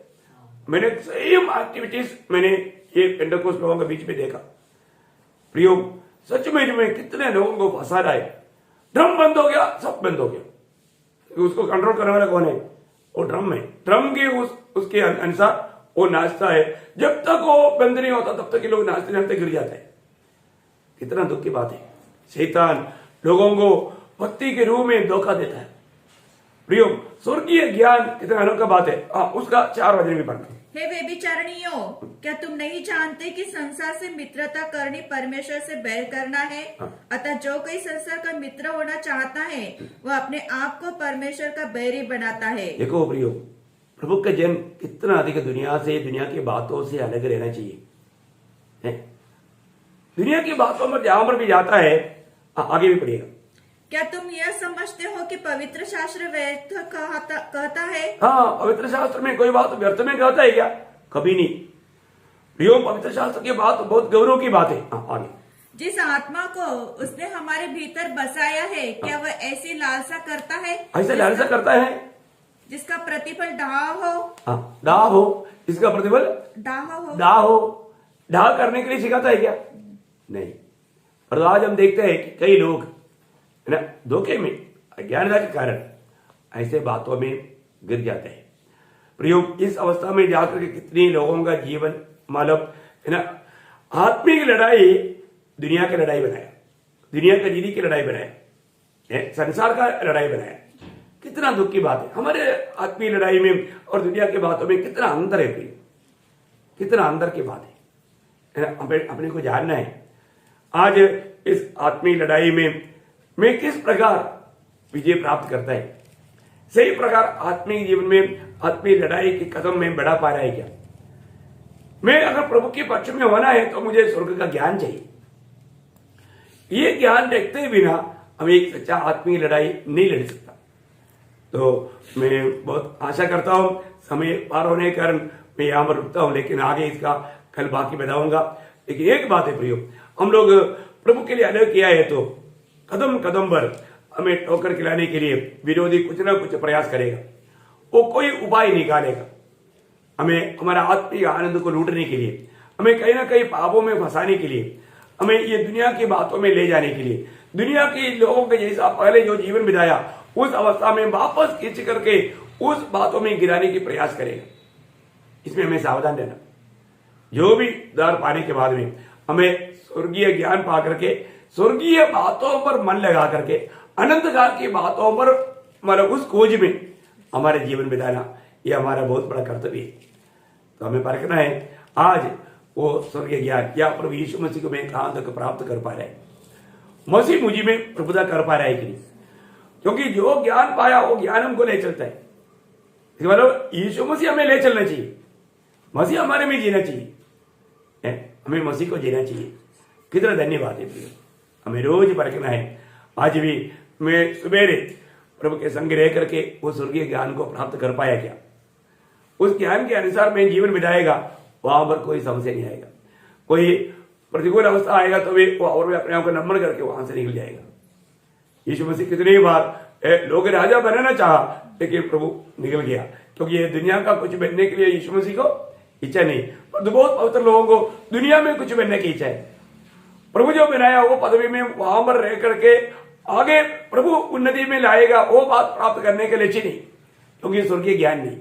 S1: मैंने सेम एक्टिविटीज मैंने ये पेंटेकोस्ट लोगों के बीच में देखा। प्रियो, सच में कितने लोगों को फंसा रहा है। ड्रम बंद हो गया, सब बंद हो गया। उसको कंट्रोल करने वाला कौन है? वो ड्रम है। ड्रम के उसके अनुसार वो नाचता है। जब तक वो बंद नहीं होता तब तक ये लोग नाचते नाचते गिर जाते हैं। कितना दुख की बात है। शैतान लोगों को भक्ति के रूप में धोखा देता है। प्रियो, स्वर्गीय ज्ञान कितना अनोखा बात है। उसका 4 वचन भी पढ़ना।
S2: हे व्यभिचारिणियों, क्या तुम नहीं जानते कि संसार से मित्रता करनी परमेश्वर से बैर करना है? अतः जो कोई संसार का मित्र होना चाहता है वह अपने आप को परमेश्वर का बैरी बनाता है।
S1: देखो प्रियो, प्रभु का जन कितना अधिक दुनिया से, दुनिया की बातों से अलग रहना चाहिए है? दुनिया की बातों में जहां पर भी जाता है आगे भी पड़ेगा।
S2: क्या तुम यह समझते हो कि पवित्र शास्त्र व्यर्थ कहता है?
S1: हाँ, पवित्र शास्त्र में कोई बात व्यर्थ में कहता है क्या? कभी नहीं प्रियो, पवित्र शास्त्र की बात बहुत गौरव की बात है। आगे,
S2: जिस आत्मा को उसने हमारे भीतर बसाया है, क्या वह ऐसी लालसा करता है?
S1: ऐसा लालसा करता है
S2: जिसका प्रतिफल दाह हो।
S1: हाँ, दाह हो, इसका प्रतिफल
S2: दाह हो।
S1: दाह हो। दाह करने के लिए सिखाता है क्या? नहीं। और आज हम देखते हैं कि कई लोग है ना, धोखे में, अज्ञानता के कारण ऐसे बातों में गिर जाते हैं। प्रयोग इस अवस्था में जाकर के कितने लोगों का जीवन मतलब है ना, आत्मिक लड़ाई दुनिया की लड़ाई बनाया, दुनिया की नीति की लड़ाई बनाया, संसार का लड़ाई बनाया। कितना दुख की बात है। हमारे आत्मीय लड़ाई में और दुनिया की बातों में कितना अंतर है प्रिय, कितना अंतर की बात है। अपने को जानना है आज इस आत्मीय लड़ाई में मैं किस प्रकार विजय प्राप्त करता है। सही प्रकार आत्मीय जीवन में आत्मीय लड़ाई के कदम में बढ़ा पा रहा है क्या? मैं अगर प्रभु के पक्ष में होना है तो मुझे स्वर्ग का ज्ञान चाहिए। ये ज्ञान देखते बिना हम एक सच्चा आत्मीय लड़ाई नहीं लड़ सकता। तो मैं बहुत आशा करता हूं, समय पार होने के कारण मैं यहां पर रुकता हूं, लेकिन आगे इसका कल बाकी बताऊंगा। लेकिन एक बात है प्रियो, हम लोग प्रभु के लिए अलग किया है तो कदम कदम पर हमें ठोकर खिलाने के लिए विरोधी कुछ ना कुछ प्रयास करेगा, वो कोई उपाय निकालेगा हमें हमारा आत्मीय आनंद को लूटने के लिए, हमें कहीं ना कहीं पापों में फंसाने के लिए, हमें ये दुनिया की बातों में ले जाने के लिए, दुनिया के लोगों के जैसा पहले जो जीवन बिताया उस अवस्था में वापस खींच करके उस बातों में गिराने की प्रयास करेगा। इसमें हमें सावधान रहना। जो भी उद्धार पाने के बाद में हमें स्वर्गीय ज्ञान पा करके स्वर्गीय बातों पर मन लगा करके अनंत काल की बातों पर मतलब उस खोज में हमारे जीवन बिताना, यह हमारा बहुत बड़ा कर्तव्य है। तो हमें परखना है आज वो स्वर्गीय ज्ञान या प्रभु यीशु मसीह को मैं कहां तक प्राप्त कर पा रहा है, मसीह मुझी में प्रभुता कर पा रहा है कि नहीं। क्योंकि जो ज्ञान पाया वो ज्ञान हमको ले चलता है। मतलब यीशु मसीह हमें ले चलना चाहिए, मसीह हमारे में जीना चाहिए, हमें मसीह को जीना चाहिए। कितना धन्यवाद है प्रिय, हमें रोज परखना है। आज भी मैं सुबेरे प्रभु के संग रह करके वो स्वर्गीय ज्ञान को प्राप्त कर पाया क्या? उस ज्ञान के अनुसार मैं जीवन बिताएगा, वहां पर कोई समस्या नहीं आएगा। कोई प्रतिकूल अवस्था आएगा तो वे और अपने आप को नम्र करके वहां से निकल जाएगा। यीशु मसीह कितनी बार लोग राजा बनाना चाहा, लेकिन प्रभु निकल गया, क्योंकि ये दुनिया का कुछ बनने के लिए यीशु मसीह को इच्छा नहीं, पर बहुत पवित्र लोगों को दुनिया में कुछ बनने की इच्छा है। प्रभु जो बनाया वो पदवी में वहां पर रह करके आगे प्रभु उन्नति में लाएगा, वो बात प्राप्त करने के लिए नहीं, क्योंकि स्वर्गीय ज्ञान नहीं।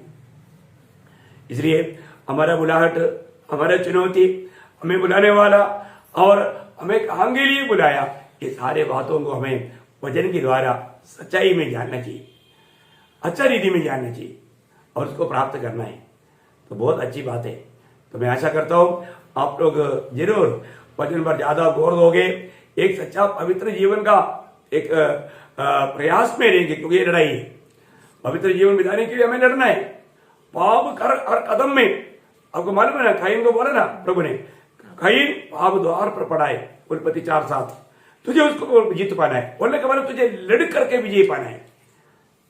S1: इसलिए हमारा बुलाहट, हमारा चुनौती, हमें बुलाने वाला और हमें कहां के लिए बुलाया, ये सारे बातों को हमें वचन के द्वारा सच्चाई में जानना चाहिए, अच्छा रीति में जानना चाहिए और उसको प्राप्त करना है। तो बहुत अच्छी बात है। तो मैं आशा करता हूं आप लोग जरूर वचन पर ज्यादा गौर दोगे, एक सच्चा पवित्र जीवन का एक प्रयास में रहेंगे, क्योंकि ये लड़ाई है। पवित्र जीवन बिताने के लिए हमें लड़ना है। पाप कर हर कदम में, आपको मालूम है ना, कायन को बोला ना प्रभु ने, कायन पाप द्वार पर पड़ा है, उत्पत्ति 4:7, तुझे उसको जीत पाना है। बोलने का मतलब तुझे लड़ करके विजय पाना है।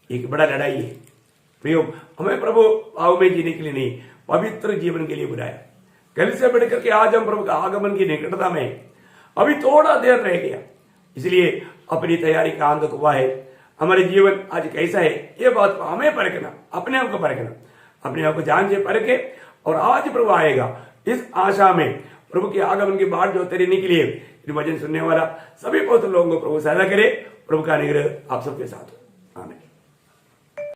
S1: एक बड़ा लड़ाई है प्रियो। हमें प्रभु पाव में जीने के लिए नहीं, पवित्र जीवन के लिए बुलाया। कल से बढ़ करके आज हम प्रभु का आगमन की निकटता में अभी थोड़ा देर रह गया, इसलिए अपनी तैयारी का आंदोलन हुआ है। हमारे जीवन आज कैसा है ये बात को हमें परखना, अपने आप को परखना, अपने आप को जान से परखे। और आज प्रभु आएगा इस आशा में प्रभु के आगमन की बाट जो तेरने के लिए वचन सुनने वाला सभी पवित्र लोगों को प्रभु सहायता करे। प्रभु का अनुग्रह आप सबके साथ हो। आमीन।